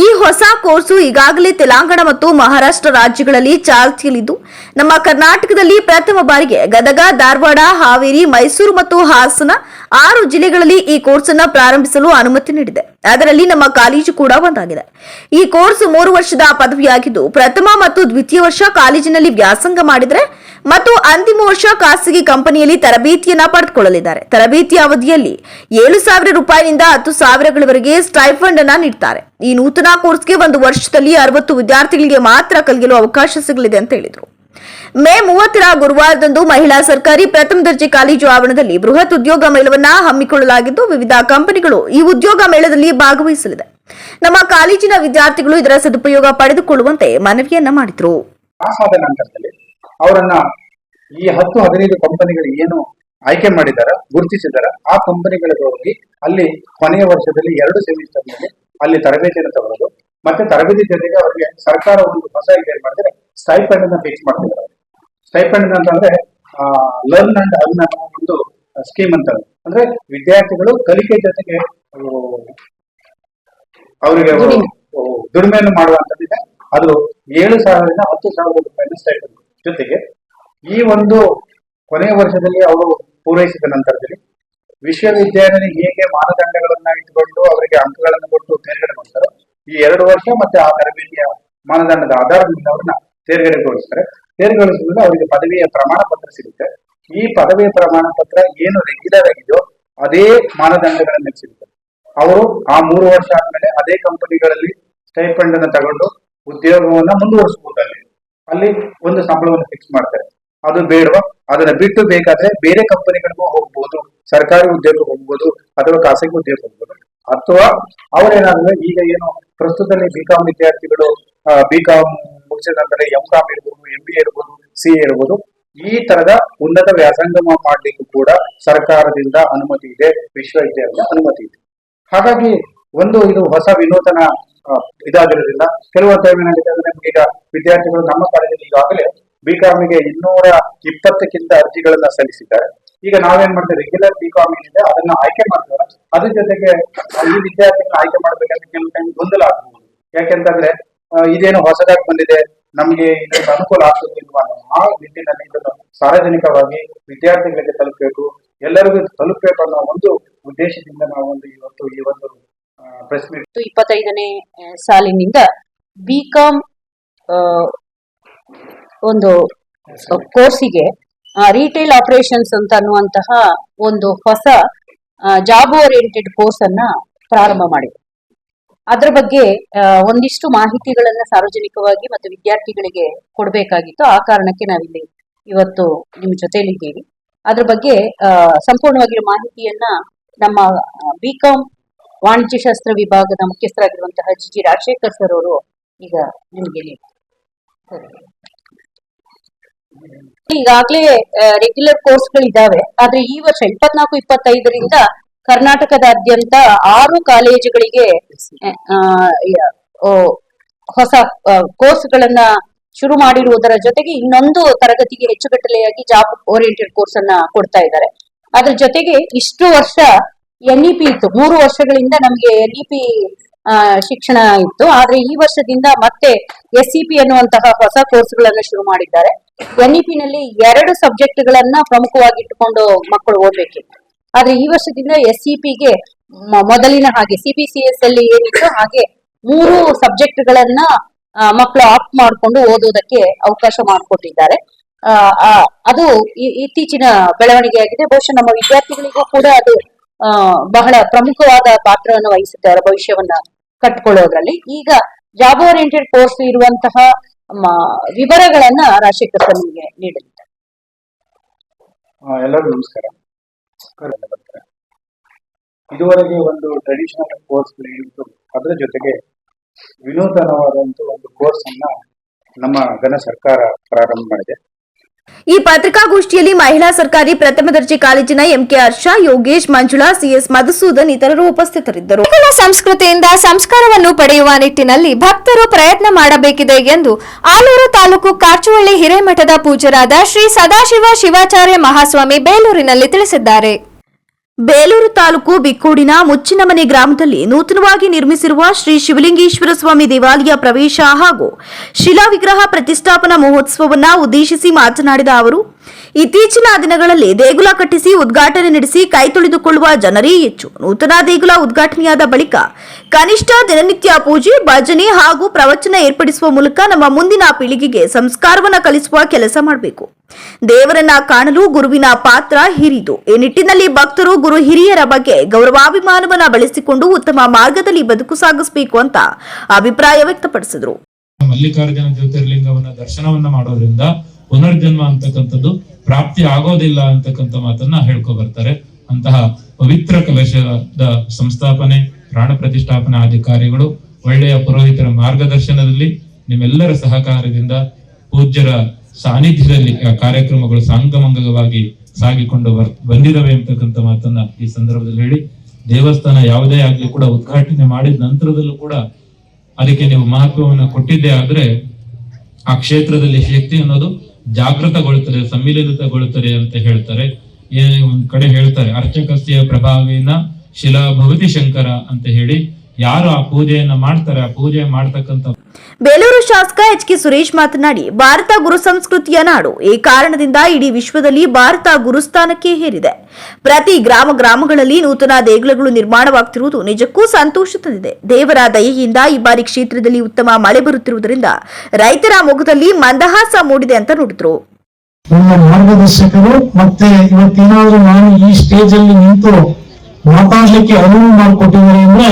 ಈ ಹೊಸ ಕೋರ್ಸು ಈಗಾಗಲೇ ತೆಲಂಗಾಣ ಮತ್ತು ಮಹಾರಾಷ್ಟ್ರ ರಾಜ್ಯಗಳಲ್ಲಿ ಚಾಲ್ತಿಯಲ್ಲಿದ್ದು ನಮ್ಮ ಕರ್ನಾಟಕದಲ್ಲಿ ಪ್ರಥಮ ಬಾರಿಗೆ ಗದಗ, ಧಾರವಾಡ, ಹಾವೇರಿ, ಮೈಸೂರು ಮತ್ತು ಹಾಸನ 6 ಜಿಲ್ಲೆಗಳಲ್ಲಿ ಈ ಕೋರ್ಸ್ ಅನ್ನು ಪ್ರಾರಂಭಿಸಲು ಅನುಮತಿ ನೀಡಿದೆ. ಅದರಲ್ಲಿ ನಮ್ಮ ಕಾಲೇಜು ಕೂಡ ಒಂದಾಗಿದೆ. ಈ ಕೋರ್ಸ್ 3 ವರ್ಷದ ಪದವಿಯಾಗಿದ್ದು ಪ್ರಥಮ ಮತ್ತು ದ್ವಿತೀಯ ವರ್ಷ ಕಾಲೇಜಿನಲ್ಲಿ ವ್ಯಾಸಂಗ ಮಾಡಿದರೆ ಮತ್ತು ಅಂತಿಮ ವರ್ಷ ಖಾಸಗಿ ಕಂಪನಿಯಲ್ಲಿ ತರಬೇತಿಯನ್ನ ಪಡೆದುಕೊಳ್ಳಲಿದ್ದಾರೆ. ತರಬೇತಿ ಅವಧಿಯಲ್ಲಿ 7,000 ರೂಪಾಯಿನಿಂದ 10,000ಗಳವರೆಗೆ ಸ್ಟೈಫಂಡ್ ಅನ್ನ ನೀಡುತ್ತಾರೆ. ಈ ನೂತನ ಕೋರ್ಸ್ಗೆ 1 ವರ್ಷದಲ್ಲಿ 60 ವಿದ್ಯಾರ್ಥಿಗಳಿಗೆ ಮಾತ್ರ ಕಲಿಯಲು ಅವಕಾಶ ಸಿಗಲಿದೆ ಅಂತ ಹೇಳಿದರು. ಮೇ 30ರ ಗುರುವಾರದಂದು ಮಹಿಳಾ ಸರ್ಕಾರಿ ಪ್ರಥಮ ದರ್ಜೆ ಕಾಲೇಜು ಆವರಣದಲ್ಲಿ ಬೃಹತ್ ಉದ್ಯೋಗ ಮೇಳವನ್ನ ಹಮ್ಮಿಕೊಳ್ಳಲಾಗಿದ್ದು ವಿವಿಧ ಕಂಪನಿಗಳು ಈ ಉದ್ಯೋಗ ಮೇಳದಲ್ಲಿ ಭಾಗವಹಿಸಲಿದೆ. ನಮ್ಮ ಕಾಲೇಜಿನ ವಿದ್ಯಾರ್ಥಿಗಳು ಇದರ ಸದುಪಯೋಗ ಪಡೆದುಕೊಳ್ಳುವಂತೆ ಮನವಿಯನ್ನ ಮಾಡಿದರು. ಅವರನ್ನ ಈ 10-15 ಕಂಪನಿಗಳು ಏನು ಆಯ್ಕೆ ಮಾಡಿದಾರ ಗುರುತಿಸಿದಾರ ಆ ಕಂಪನಿಗಳಿಗೆ ಹೋಗಿ ಅಲ್ಲಿ ಕೊನೆಯ ವರ್ಷದಲ್ಲಿ 2 ಸೆಮಿಸ್ಟರ್ ಮೇಲೆ ಅಲ್ಲಿ ತರಬೇತಿಯನ್ನು ತಗೊಳ್ಳೋದು ಮತ್ತೆ ತರಬೇತಿ ಜೊತೆಗೆ ಅವರಿಗೆ ಸರ್ಕಾರ ಒಂದು ಹೊಸ ಏನ್ ಮಾಡಿದ್ರೆ ಸ್ಟೈಪೆಂಡ್ ಅನ್ನ ಫಿಕ್ಸ್ ಮಾಡ್ತಿದ್ದಾರೆ. ಸ್ಟೈಪೆಂಡ್ ಅಂತಂದ್ರೆ ಲರ್ನ್ ಅಂಡ್ ಅರ್ನ್ ಅನ್ನೋ ಒಂದು ಸ್ಕೀಮ್ ಅಂತ. ಅಂದ್ರೆ ವಿದ್ಯಾರ್ಥಿಗಳು ಕಲಿಕೆ ಜೊತೆಗೆ ಅವರಿಗೆ ದುಡಿಮೆಯನ್ನು ಮಾಡುವಂತದ್ದಿದೆ. ಅದು 7,000ರಿಂದ 10,000 ರೂಪಾಯಿನ ಸ್ಟೈಪೆಂಡ್ ಜೊತೆಗೆ ಈ ಒಂದು ಕೊನೆಯ ವರ್ಷದಲ್ಲಿ ಅವರು ಪೂರೈಸಿದ ನಂತರದಲ್ಲಿ ವಿಶ್ವವಿದ್ಯಾಲಯ ಹೇಗೆ ಮಾನದಂಡಗಳನ್ನ ಇಟ್ಟುಕೊಂಡು ಅವರಿಗೆ ಅಂಕಗಳನ್ನು ಕೊಟ್ಟು ತೇರ್ಗಡೆಗೊಳಿಸ್ತಾರೋ ಈ 2 ವರ್ಷ ಮತ್ತೆ ಆ ತರಬೇತಿಯ ಮಾನದಂಡದ ಆಧಾರದ ಮೇಲೆ ಅವ್ರನ್ನ ತೇರ್ಗಡೆಗೊಳಿಸ್ತಾರೆ. ತೇರ್ಗಡೆಗೊಳಿಸಿದ್ರೆ ಅವರಿಗೆ ಪದವಿಯ ಪ್ರಮಾಣ ಪತ್ರ ಸಿಗುತ್ತೆ. ಈ ಪದವಿಯ ಪ್ರಮಾಣ ಪತ್ರ ಏನು ರೆಗ್ಯುಲರ್ ಆಗಿದೆಯೋ ಅದೇ ಮಾನದಂಡಗಳನ್ನು ಸಿಗುತ್ತೆ. ಅವರು ಆ 3 ವರ್ಷ ಆದ್ಮೇಲೆ ಅದೇ ಕಂಪನಿಗಳಲ್ಲಿ ಸ್ಟೈಪೆಂಡ್ ಅನ್ನು ತಗೊಂಡು ಉದ್ಯೋಗವನ್ನ ಮುಂದುವರಿಸಬಹುದು. ಅಲ್ಲಿ ಒಂದು ಸಂಬಳವನ್ನು ಫಿಕ್ಸ್ ಮಾಡ್ತಾರೆ. ಅದು ಬೇಡವಾ? ಅದನ್ನ ಬಿಟ್ಟು ಬೇಕಾದ್ರೆ ಬೇರೆ ಕಂಪನಿಗಳಿಗೂ ಹೋಗ್ಬೋದು, ಸರ್ಕಾರಿ ಉದ್ಯೋಗಕ್ಕೆ ಹೋಗ್ಬೋದು ಅಥವಾ ಖಾಸಗಿ ಉದ್ಯೋಗ ಹೋಗ್ಬೋದು. ಅಥವಾ ಅವರೇನಾದ್ರೆ ಈಗ ಏನು ಪ್ರಸ್ತುತದಲ್ಲಿ ಬಿಕಾಂ ವಿದ್ಯಾರ್ಥಿಗಳು ಬಿಕಾಂ ಮುಗಿಸಿದ ನಂತರ ಎಂ.ಕಾಂ ಇರ್ಬೋದು, MBA ಇರ್ಬೋದು, CA ಇರ್ಬೋದು, ಈ ತರದ ಉನ್ನತ ವ್ಯಾಸಂಗ ಮಾಡ್ಲಿಕ್ಕೂ ಕೂಡ ಸರ್ಕಾರದಿಂದ ಅನುಮತಿ ಇದೆ, ವಿಶ್ವವಿದ್ಯಾಲಯದ ಅನುಮತಿ ಇದೆ. ಹಾಗಾಗಿ ಇದು ಹೊಸ ವಿನೂತನ ಇದಾಗಿರೋದ್ರಿಂದ ಕೆಲವು ಟೈಮ್ ಏನಾಗಿದೆ ಅಂದ್ರೆ ಈಗ ವಿದ್ಯಾರ್ಥಿಗಳು ನಮ್ಮ ಕಾಲೇಜಲ್ಲಿ ಈಗಾಗಲೇ ಬಿಕಾಮಿಗೆ 220ಕ್ಕಿಂತ ಅರ್ಜಿಗಳನ್ನ ಸಲ್ಲಿಸಿದ್ದಾರೆ. ಈಗ ನಾವೇನ್ ಮಾಡ್ತೇವೆ, ರೆಗ್ಯುಲರ್ ಬಿಕಾಮ್ ಏನಿದೆ ಅದನ್ನ ಆಯ್ಕೆ ಮಾಡ್ತೇವೆ. ಅದ್ರ ಜೊತೆಗೆ ಈ ವಿದ್ಯಾರ್ಥಿಗಳನ್ನ ಆಯ್ಕೆ ಮಾಡ್ಬೇಕಂದ್ರೆ ಕೆಲವು ಟೈಮ್ ಗೊಂದಲ ಆಗ್ಬಹುದು. ಯಾಕೆಂತಂದ್ರೆ ಇದೇನು ಹೊಸದಾಗಿ ಬಂದಿದೆ, ನಮ್ಗೆ ಇದರಿಂದ ಅನುಕೂಲ ಆಗ್ತದಿಲ್ವಾ ಅನ್ನೋ ಆ ನಿಟ್ಟಿನಲ್ಲಿ ಇದನ್ನು ಸಾರ್ವಜನಿಕವಾಗಿ ವಿದ್ಯಾರ್ಥಿಗಳಿಗೆ ತಲುಪಬೇಕು, ಎಲ್ಲರಿಗೂ ತಲುಪಬೇಕು ಅನ್ನೋ ಒಂದು ಉದ್ದೇಶದಿಂದ ನಾವು ಇವತ್ತು ಈ ಒಂದು ಪ್ರೆಸ್ ಮೀಟ್ 25ನೇ ಸಾಲಿನಿಂದ ಬಿಕಾಂ ಒಂದು ಕೋರ್ಸಿಗೆ ರಿಟೇಲ್ ಆಪರೇಷನ್ಸ್ ಅಂತ ಅನ್ನುವಂತಹ ಒಂದು ಹೊಸ ಜಾಬ್ ಓರಿಯೆಂಟೆಡ್ ಕೋರ್ಸ್ ಅನ್ನ ಪ್ರಾರಂಭ ಮಾಡಿದೆ. ಅದ್ರ ಬಗ್ಗೆ ಒಂದಿಷ್ಟು ಮಾಹಿತಿಗಳನ್ನ ಸಾರ್ವಜನಿಕವಾಗಿ ಮತ್ತು ವಿದ್ಯಾರ್ಥಿಗಳಿಗೆ ಕೊಡಬೇಕಾಗಿತ್ತು. ಆ ಕಾರಣಕ್ಕೆ ನಾವಿಲ್ಲಿ ಇವತ್ತು ನಿಮ್ಮ ಜೊತೆಯಲ್ಲಿದ್ದೀವಿ. ಅದ್ರ ಬಗ್ಗೆ ಸಂಪೂರ್ಣವಾಗಿರೋ ಮಾಹಿತಿಯನ್ನ ನಮ್ಮ ಬಿಕಾಂ ವಾಣಿಜ್ಯಶಾಸ್ತ್ರ ವಿಭಾಗದ ಮುಖ್ಯಸ್ಥರಾಗಿರುವಂತಹ GG ರಾಜಶೇಖರ್ ಸರ್ ಅವರು ಈಗ ನಿಮಗೆ ಈಗಾಗಲೇ ರೆಗ್ಯುಲರ್ ಕೋರ್ಸ್ಗಳಿದ್ದಾವೆ. ಆದ್ರೆ ಈ ವರ್ಷ 24-25ರಿಂದ ಕರ್ನಾಟಕದಾದ್ಯಂತ 6 ಕಾಲೇಜುಗಳಿಗೆ ಹೊಸ ಕೋರ್ಸ್ಗಳನ್ನ ಶುರು ಮಾಡಿರುವುದರ ಜೊತೆಗೆ ಇನ್ನೊಂದು ತರಗತಿಗೆ ಹೆಚ್ಚುಗಟ್ಟಲೆಯಾಗಿ ಜಾಬ್ ಓರಿಯೆಂಟೆಡ್ ಕೋರ್ಸ್ ಅನ್ನ ಕೊಡ್ತಾ ಇದ್ದಾರೆ. ಅದ್ರ ಜೊತೆಗೆ ಇಷ್ಟು ವರ್ಷ NEP ಇತ್ತು, 3 ವರ್ಷಗಳಿಂದ ನಮ್ಗೆ NEP ಶಿಕ್ಷಣ ಇತ್ತು. ಆದ್ರೆ ಈ ವರ್ಷದಿಂದ ಮತ್ತೆ SEP ಅನ್ನುವಂತಹ ಹೊಸ ಕೋರ್ಸ್ಗಳನ್ನ ಶುರು ಮಾಡಿದ್ದಾರೆ. NEP ನಲ್ಲಿ 2 ಸಬ್ಜೆಕ್ಟ್ಗಳನ್ನ ಪ್ರಮುಖವಾಗಿಟ್ಟುಕೊಂಡು ಮಕ್ಕಳು ಓದ್ಬೇಕಿತ್ತು. ಆದ್ರೆ ಈ ವರ್ಷದಿಂದ SEPಗೆ ಮೊದಲಿನ ಹಾಗೆ CBCS ಅಲ್ಲಿ ಏನಿತ್ತು ಹಾಗೆ 3 ಸಬ್ಜೆಕ್ಟ್ಗಳನ್ನ ಮಕ್ಕಳು ಆಪ್ಟ್ ಮಾಡಿಕೊಂಡು ಓದೋದಕ್ಕೆ ಅವಕಾಶ ಮಾಡಿಕೊಟ್ಟಿದ್ದಾರೆ. ಅದು ಇತ್ತೀಚಿನ ಬೆಳವಣಿಗೆಯಾಗಿದೆ. ಬಹುಶಃ ನಮ್ಮ ವಿದ್ಯಾರ್ಥಿಗಳಿಗೂ ಕೂಡ ಅದು ಬಹಳ ಪ್ರಮುಖವಾದ ಪಾತ್ರವನ್ನು ವಹಿಸುತ್ತೆ ಅವರ ಭವಿಷ್ಯವನ್ನ ಕಟ್ಕೊಳ್ಳೋದ್ರಲ್ಲಿ. ಈಗ ಜಾಬ್ ಓರಿಯೆಂಟೆಡ್ ಕೋರ್ಸ್ ಇರುವಂತಹ ವಿವರಗಳನ್ನ ರಾಜಶೇಖರ್ ಸರ್ ನಿಮಗೆ ನೀಡಲಿದ್ದಾರೆ. ಎಲ್ಲರಿಗೂ ನಮಸ್ಕಾರ. ಇದುವರೆಗೆ ಒಂದು ಟ್ರೆಡಿಷನಲ್ ಕೋರ್ಸ್ ಇತ್ತು, ಅದರ ಜೊತೆಗೆ ವಿನೂತನವಾದಂತ ಒಂದು ಕೋರ್ಸ್ ಅನ್ನ ನಮ್ಮ ಘನ ಸರ್ಕಾರ ಪ್ರಾರಂಭ ಮಾಡಿದೆ. ಈ ಪತ್ರಿಕಾಗೋಷ್ಠಿಯಲ್ಲಿ ಮಹಿಳಾ ಸರ್ಕಾರಿ ಪ್ರಥಮ ದರ್ಜೆ ಕಾಲೇಜಿನ MK ಹರ್ಷ, ಯೋಗೇಶ್, ಮಂಜುಳಾ, CS ಮಧುಸೂದನ್ ಇತರರು ಉಪಸ್ಥಿತರಿದ್ದರು. ಸಂಸ್ಕೃತಿಯಿಂದ ಸಂಸ್ಕಾರವನ್ನು ಪಡೆಯುವ ನಿಟ್ಟಿನಲ್ಲಿ ಭಕ್ತರು ಪ್ರಯತ್ನ ಮಾಡಬೇಕಿದೆ ಎಂದು ಆಲೂರು ತಾಲೂಕು ಕಾರ್ಚುವಳ್ಳಿ ಹಿರೇಮಠದ ಪೂಜ್ಯರಾದ ಶ್ರೀ ಸದಾಶಿವ ಶಿವಾಚಾರ್ಯ ಮಹಾಸ್ವಾಮಿ ಬೇಲೂರಿನಲ್ಲಿ ತಿಳಿಸಿದ್ದಾರೆ. ಬೇಲೂರು ತಾಲೂಕು ಬಿಕ್ಕೋಡಿನ ಮುಚ್ಚಿನಮನೆ ಗ್ರಾಮದಲ್ಲಿ ನೂತನವಾಗಿ ನಿರ್ಮಿಸಿರುವ ಶ್ರೀ ಶಿವಲಿಂಗೇಶ್ವರ ಸ್ವಾಮಿ ದೇವಾಲಯ ಪ್ರವೇಶ ಹಾಗೂ ಶಿಲಾವಿಗ್ರಹ ಪ್ರತಿಷ್ಠಾಪನಾ ಮಹೋತ್ಸವವನ್ನು ಉದ್ದೇಶಿಸಿ ಮಾತನಾಡಿದ ಅವರು, ಇತ್ತೀಚಿನ ದಿನಗಳಲ್ಲಿ ದೇಗುಲ ಕಟ್ಟಿಸಿ ಉದ್ಘಾಟನೆ ನಡೆಸಿ ಕೈ ತೊಳೆದುಕೊಳ್ಳುವ ಜನರೇ ಹೆಚ್ಚು. ನೂತನ ದೇಗುಲ ಉದ್ಘಾಟನೆಯಾದ ಬಳಿಕ ಕನಿಷ್ಠ ದಿನನಿತ್ಯ ಪೂಜೆ, ಭಜನೆ ಹಾಗೂ ಪ್ರವಚನ ಏರ್ಪಡಿಸುವ ಮೂಲಕ ನಮ್ಮ ಮುಂದಿನ ಪೀಳಿಗೆಗೆ ಸಂಸ್ಕಾರವನ್ನು ಕಲಿಸುವ ಕೆಲಸ ಮಾಡಬೇಕು. ದೇವರನ್ನ ಕಾಣಲು ಗುರುವಿನ ಪಾತ್ರ ಹಿರಿದು. ಈ ನಿಟ್ಟಿನಲ್ಲಿ ಭಕ್ತರು ಗುರು ಹಿರಿಯರ ಬಗ್ಗೆ ಗೌರವಾಭಿಮಾನವನ್ನ ಬೆಳೆಸಿಕೊಂಡು ಉತ್ತಮ ಮಾರ್ಗದಲ್ಲಿ ಬದುಕು ಸಾಗಿಸಬೇಕು ಅಂತ ಅಭಿಪ್ರಾಯ ವ್ಯಕ್ತಪಡಿಸಿದರು. ಮಲ್ಲಿಕಾರ್ಜುನ ಜ್ಯೋತಿರ್ಲಿಂಗವನ್ನ ದರ್ಶನವನ್ನ ಮಾಡೋದ್ರಿಂದ ಪುನರ್ಜನ್ಮ ಅಂತಕ್ಕಂಥದ್ದು ಪ್ರಾಪ್ತಿ ಆಗೋದಿಲ್ಲ ಅಂತಕ್ಕಂಥ ಮಾತನ್ನ ಹೇಳ್ಕೊ ಬರ್ತಾರೆ. ಅಂತಹ ಪವಿತ್ರ ಕಲಶದ ಸಂಸ್ಥಾಪನೆ, ಪ್ರಾಣ ಪ್ರತಿಷ್ಠಾಪನಾ ಅಧಿಕಾರಿಗಳು, ಒಳ್ಳೆಯ ಪುರೋಹಿತರ ಮಾರ್ಗದರ್ಶನದಲ್ಲಿ ನಿಮ್ಮೆಲ್ಲರ ಸಹಕಾರದಿಂದ ಪೂಜ್ಯರ ಸಾನ್ನಿಧ್ಯದಲ್ಲಿ ಕಾರ್ಯಕ್ರಮಗಳು ಸಾಂಗಮಂಗವಾಗಿ ಸಾಗಿಕೊಂಡು ಬಂದಿರವೆ ಅಂತಕ್ಕಂಥ ಮಾತನ್ನ ಈ ಸಂದರ್ಭದಲ್ಲಿ ಹೇಳಿ, ದೇವಸ್ಥಾನ ಯಾವುದೇ ಆಗ್ಲಿ ಕೂಡ ಉದ್ಘಾಟನೆ ಮಾಡಿದ ನಂತರದಲ್ಲೂ ಕೂಡ ಅದಕ್ಕೆ ನೀವು ಮಹತ್ವವನ್ನು ಕೊಟ್ಟಿದ್ದೇ ಆದ್ರೆ ಆ ಕ್ಷೇತ್ರದಲ್ಲಿ ಶಕ್ತಿ ಅನ್ನೋದು ಜಾಗೃತಗೊಳ್ಳುತ್ತದೆ, ಸಮ್ಮಿಲಿತಗೊಳ್ಳುತ್ತದೆ ಅಂತ ಹೇಳ್ತಾರೆ. ಒಂದ್ ಕಡೆ ಹೇಳ್ತಾರೆ, ಅರ್ಚಕಸ್ಯ ಪ್ರಭಾವೇನ ಶಿಲಾ ಭವತಿ ಶಂಕರ ಅಂತ ಹೇಳಿ. ಯಾರು ಆ ಪೂಜೆಯನ್ನ ಮಾಡ್ತಾರೆ, ಆ ಪೂಜೆ ಮಾಡ್ತಕ್ಕಂಥ ಬೇಲೂರು ಶಾಸಕ HK ಸುರೇಶ್ ಮಾತನಾಡಿ, ಭಾರತ ಗುರು ಸಂಸ್ಕೃತಿಯ ನಾಡು. ಈ ಕಾರಣದಿಂದ ಇಡೀ ವಿಶ್ವದಲ್ಲಿ ಭಾರತ ಗುರುಸ್ಥಾನಕ್ಕೆ ಹೇರಿದೆ. ಪ್ರತಿ ಗ್ರಾಮಗಳಲ್ಲಿ ನೂತನ ದೇಗುಲಗಳು ನಿರ್ಮಾಣವಾಗುತ್ತಿರುವುದು ನಿಜಕ್ಕೂ ಸಂತೋಷ ತಂದಿದೆ. ದೇವರ ದಯೆಯಿಂದ ಈ ಬಾರಿ ಕ್ಷೇತ್ರದಲ್ಲಿ ಉತ್ತಮ ಮಳೆ ಬರುತ್ತಿರುವುದರಿಂದ ರೈತರ ಮೊಗದಲ್ಲಿ ಮಂದಹಾಸ ಮೂಡಿದೆ ಅಂತ ನುಡಿದ್ರು. ನಮ್ಮ ಮಾರ್ಗದರ್ಶಕರು ಮತ್ತೆ ಇವತ್ತೇನಾದ್ರೂ ನಾನು ಈ ಸ್ಟೇಜ್ ಅಲ್ಲಿ ನಿಂತು ಮಾತಾಡ್ಲಿಕ್ಕೆ ಅನುವು ಮಾಡಿಕೊಟ್ಟಿದ್ದಾರೆ ಅಂದ್ರೆ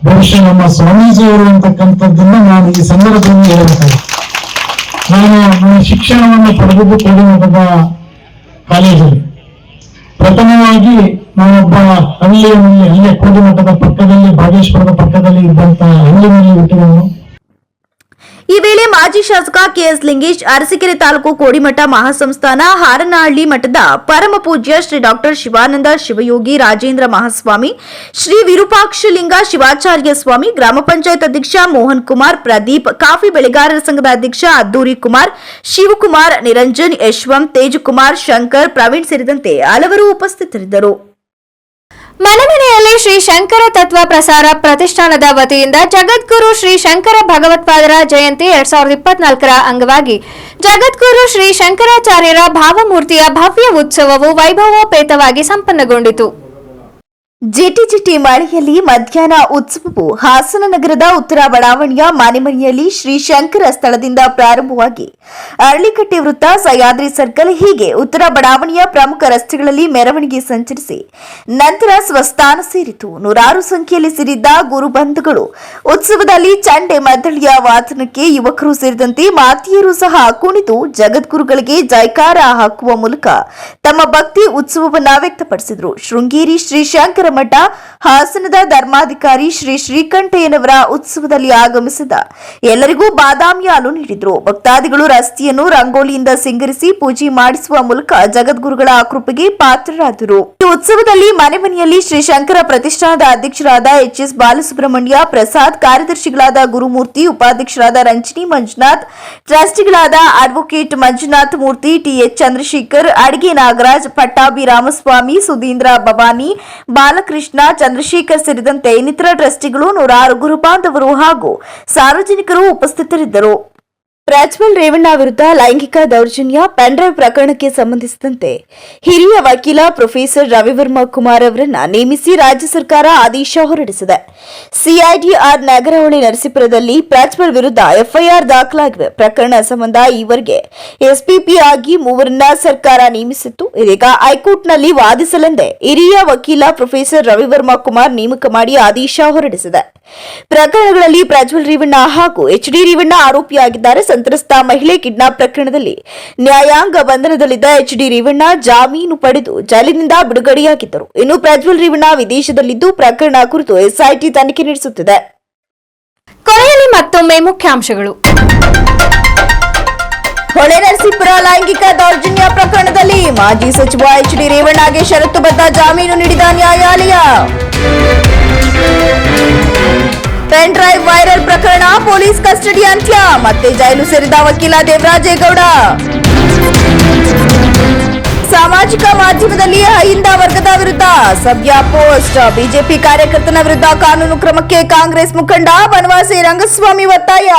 ಬಹುಶಃ ನಮ್ಮ ಸ್ವಾಮೀಜಿಯವರು ಅಂತಕ್ಕಂಥದ್ದನ್ನ ನಾನು ಈ ಸಂದರ್ಭದಲ್ಲಿ ಹೇಳಬೇಕಾಗಿದೆ. ನಾನು ನನ್ನ ಶಿಕ್ಷಣವನ್ನು ಪಡೆದಿದ್ದು ಕೋಡಿಮಠದ ಕಾಲೇಜಲ್ಲಿ. ಪ್ರಥಮವಾಗಿ ನಾನೊಬ್ಬ ಹಳ್ಳಿಯಲ್ಲಿ, ಅಲ್ಲೇ ಕೋಡಿಮಠದ ಪಕ್ಕದಲ್ಲಿ, ಬಾಗೇಶ್ವರದ ಪಕ್ಕದಲ್ಲಿ ಇದ್ದಂತ ಹಳ್ಳಿನಲ್ಲಿ ಹುಟ್ಟಿದವನು. ಈ ವೇಳೆ ಮಾಜಿ ಶಾಸಕ ಕೆಎಸ್ ಲಿಂಗೇಶ್, ಅರಸೀಕೆರೆ ತಾಲೂಕು ಕೋಡಿಮಠ ಮಹಾಸಂಸ್ಥಾನ ಹಾರನಹಳ್ಳಿ ಮಠದ ಪರಮ ಪೂಜ್ಯ ಶ್ರೀ ಡಾಕ್ಟರ್ ಶಿವಾನಂದ ಶಿವಯೋಗಿ ರಾಜೇಂದ್ರ ಮಹಾಸ್ವಾಮಿ, ಶ್ರೀ ವಿರೂಪಾಕ್ಷಲಿಂಗ ಶಿವಾಚಾರ್ಯ ಸ್ವಾಮಿ, ಗ್ರಾಮ ಪಂಚಾಯತ್ ಅಧ್ಯಕ್ಷ ಮೋಹನ್ ಕುಮಾರ್, ಪ್ರದೀಪ್, ಕಾಫಿ ಬೆಳೆಗಾರರ ಸಂಘದ ಅಧ್ಯಕ್ಷ ಅದ್ದೂರಿ ಕುಮಾರ್, ಶಿವಕುಮಾರ್, ನಿರಂಜನ್, ಯಶವಂತ್, ತೇಜಕುಮಾರ್, ಶಂಕರ್, ಪ್ರವೀಣ್ ಸೇರಿದಂತೆ ಹಲವರು ಉಪಸ್ಥಿತರಿದ್ದರು. ಮನೆಮನೆಯಲ್ಲಿ ಶ್ರೀ ಶಂಕರ ತತ್ವ ಪ್ರಸಾರ ಪ್ರತಿಷ್ಠಾನದ ವತಿಯಿಂದ ಜಗದ್ಗುರು ಶ್ರೀ ಶಂಕರ ಭಗವತ್ಪಾದರ ಜಯಂತಿ 2024ರ ಅಂಗವಾಗಿ ಜಗದ್ಗುರು ಶ್ರೀ ಶಂಕರಾಚಾರ್ಯರ ಭಾವಮೂರ್ತಿಯ ಭವ್ಯ ಉತ್ಸವವು ವೈಭವೋಪೇತವಾಗಿ ಸಂಪನ್ನಗೊಂಡಿತು. ಜಿಟಿ ಮಳೆಯಲ್ಲಿ ಮಧ್ಯಾಹ್ನ ಉತ್ಸವವು ಹಾಸನ ನಗರದ ಉತ್ತರ ಬಡಾವಣೆಯ ಮನೆಮನೆಯಲ್ಲಿ ಶ್ರೀ ಶಂಕರ ಸ್ಥಳದಿಂದ ಪ್ರಾರಂಭವಾಗಿ ಅರಳಿಕಟ್ಟೆ ವೃತ್ತ, ಸಹ್ಯಾದ್ರಿ ಸರ್ಕಲ್ ಹೀಗೆ ಉತ್ತರ ಬಡಾವಣೆಯ ಪ್ರಮುಖ ರಸ್ತೆಗಳಲ್ಲಿ ಮೆರವಣಿಗೆ ಸಂಚರಿಸಿ ನಂತರ ಸ್ವಸ್ಥಾನ ಸೇರಿತು. ನೂರಾರು ಸಂಖ್ಯೆಯಲ್ಲಿ ಸೇರಿದ್ದ ಗುರುಬಂಧುಗಳು ಉತ್ಸವದಲ್ಲಿ ಚಂಡೆ ಮದ್ದಳೆಯ ವಾದನಕ್ಕೆ ಯುವಕರು ಸೇರಿದಂತೆ ಮಾತಿಯರು ಸಹ ಕುಣಿದು ಜಗದ್ಗುರುಗಳಿಗೆ ಜೈಕಾರ ಹಾಕುವ ಮೂಲಕ ತಮ್ಮ ಭಕ್ತಿ ಉತ್ಸವವನ್ನು ವ್ಯಕ್ತಪಡಿಸಿದರು. ಶೃಂಗೇರಿ ಶ್ರೀ ಶಂಕರ ಮಠ ಹಾಸನದ ಧರ್ಮಾಧಿಕಾರಿ ಶ್ರೀ ಶ್ರೀಕಂಠಯ್ಯನವರ ಉತ್ಸವದಲ್ಲಿ ಆಗಮಿಸಿದ ಎಲ್ಲರಿಗೂ ಬಾದಾಮಿ ಹಾಲು ನೀಡಿದರು. ಭಕ್ತಾದಿಗಳು ರಸ್ತೆಯನ್ನು ರಂಗೋಲಿಯಿಂದ ಸಿಂಗರಿಸಿ ಪೂಜೆ ಮಾಡಿಸುವ ಮೂಲಕ ಜಗದ್ಗುರುಗಳ ಕೃಪೆಗೆ ಪಾತ್ರರಾದರು. ಈ ಉತ್ಸವದಲ್ಲಿ ಮನೆಮನೆಯಲ್ಲಿ ಶ್ರೀ ಶಂಕರ ಪ್ರತಿಷ್ಠಾನದ ಅಧ್ಯಕ್ಷರಾದ ಎಚ್ಎಸ್ ಬಾಲಸುಬ್ರಹ್ಮಣ್ಯ ಪ್ರಸಾದ್, ಕಾರ್ಯದರ್ಶಿಗಳಾದ ಗುರುಮೂರ್ತಿ, ಉಪಾಧ್ಯಕ್ಷರಾದ ರಂಜಿನಿ ಮಂಜುನಾಥ್, ಟ್ರಸ್ಟಿಗಳಾದ ಅಡ್ವೊಕೇಟ್ ಮಂಜುನಾಥ್ ಮೂರ್ತಿ, ಟಿಎಚ್ ಚಂದ್ರಶೇಖರ್, ಅಡಿಗೆ ನಾಗರಾಜ್, ಪಟ್ಟಾಭಿ ರಾಮಸ್ವಾಮಿ, ಸುಧೀಂದ್ರ ಭವಾನಿ, ಬಾಲಕೃಷ್ಣ, ಚಂದ್ರಶೇಖರ್ ಸೇರಿದಂತೆ ಇನ್ನಿತರ ಟ್ರಸ್ಟಿಗಳು, ನೂರಾರು ಗುರುಬಾಂಧವರು ಹಾಗೂ ಸಾರ್ವಜನಿಕರು ಉಪಸ್ಥಿತರಿದ್ದರು. ಪ್ರಜ್ವಲ್ ರೇವಣ್ಣ ವಿರುದ್ಧ ಲೈಂಗಿಕ ದೌರ್ಜನ್ಯ ಪೆನ್ಡ್ರೈವ್ ಪ್ರಕರಣಕ್ಕೆ ಸಂಬಂಧಿಸಿದಂತೆ ಹಿರಿಯ ವಕೀಲ ಪ್ರೊಫೆಸರ್ ರವಿವರ್ಮ ಕುಮಾರ್ ಅವರನ್ನು ನೇಮಿಸಿ ರಾಜ್ಯ ಸರ್ಕಾರ ಆದೇಶ ಹೊರಡಿಸಿದೆ. ಸಿಐಡಿಆರ್ ನಗರಹೊಳೆ ನರಸೀಪುರದಲ್ಲಿ ಪ್ರಜ್ವಲ್ ವಿರುದ್ಧ ಎಫ್ಐಆರ್ ದಾಖಲಾಗಿವೆ. ಪ್ರಕರಣ ಸಂಬಂಧ ಈವರೆಗೆ ಎಸ್ಪಿಪಿ ಆಗಿ ಮೂವರನ್ನ ಸರ್ಕಾರ ನೇಮಿಸಿತ್ತು. ಇದೀಗ ಹೈಕೋರ್ಟ್ನಲ್ಲಿ ವಾದಿಸಲೆಂದೇ ಹಿರಿಯ ವಕೀಲ ಪ್ರೊಫೆಸರ್ ರವಿವರ್ಮ ಕುಮಾರ್ ನೇಮಕ ಮಾಡಿ ಆದೇಶ ಹೊರಡಿಸಿದೆ. ಪ್ರಕರಣಗಳಲ್ಲಿ ಪ್ರಜ್ವಲ್ ರೇವಣ್ಣ ಹಾಗೂ ಎಚ್ಡಿ ರೇವಣ್ಣ ಆರೋಪಿಯಾಗಿದ್ದಾರೆ. ಸಂತ್ರಸ್ತ ಮಹಿಳೆ ಕಿಡ್ನಾಪ್ ಪ್ರಕರಣದಲ್ಲಿ ನ್ಯಾಯಾಂಗ ಬಂಧನದಲ್ಲಿದ್ದ ಎಚ್ಡಿ ರೇವಣ್ಣ ಜಾಮೀನು ಪಡೆದು ಜೈಲಿನಿಂದ ಬಿಡುಗಡೆಯಾಗಿದ್ದರು. ಇನ್ನು ಪ್ರಜ್ವಲ್ ರೇವಣ್ಣ ವಿದೇಶದಲ್ಲಿದ್ದು ಪ್ರಕರಣ ಕುರಿತು ಎಸ್ಐಟಿ ತನಿಖೆ ನಡೆಸುತ್ತಿದೆ. ಕೊನೆಯಲ್ಲಿ ಮತ್ತೊಮ್ಮೆ ಮುಖ್ಯಾಂಶಗಳು. ಹೊಳೆ ನರಸೀಪುರ ಲೈಂಗಿಕ ದೌರ್ಜನ್ಯ ಪ್ರಕರಣದಲ್ಲಿ ಮಾಜಿ ಸಚಿವ ಎಚ್ಡಿ ರೇವಣ್ಣಗೆ ಷರತ್ತುಬದ್ಧ ಜಾಮೀನು ನೀಡಿದ ನ್ಯಾಯಾಲಯ. ಪೆನ್ ಡ್ರೈವ್ ವೈರಲ್ ಪ್ರಕರಣ ಪೊಲೀಸ್ ಕಸ್ಟಡಿ ಅಂತ್ಯ, ಮತ್ತೆ ಜೈಲು ಸೇರಿದ ವಕೀಲ ದೇವರಾಜೇಗೌಡ. ಸಾಮಾಜಿಕ ಮಾಧ್ಯಮದಲ್ಲಿ ಅಹಿಂದ ವರ್ಗದ ವಿರುದ್ಧ ಸಭ್ಯ ಪೋಸ್ಟ್, ಬಿಜೆಪಿ ಕಾರ್ಯಕರ್ತನ ವಿರುದ್ಧ ಕಾನೂನು ಕ್ರಮಕ್ಕೆ ಕಾಂಗ್ರೆಸ್ ಮುಖಂಡ ಬನವಾಸಿ ರಂಗಸ್ವಾಮಿ ಒತ್ತಾಯ.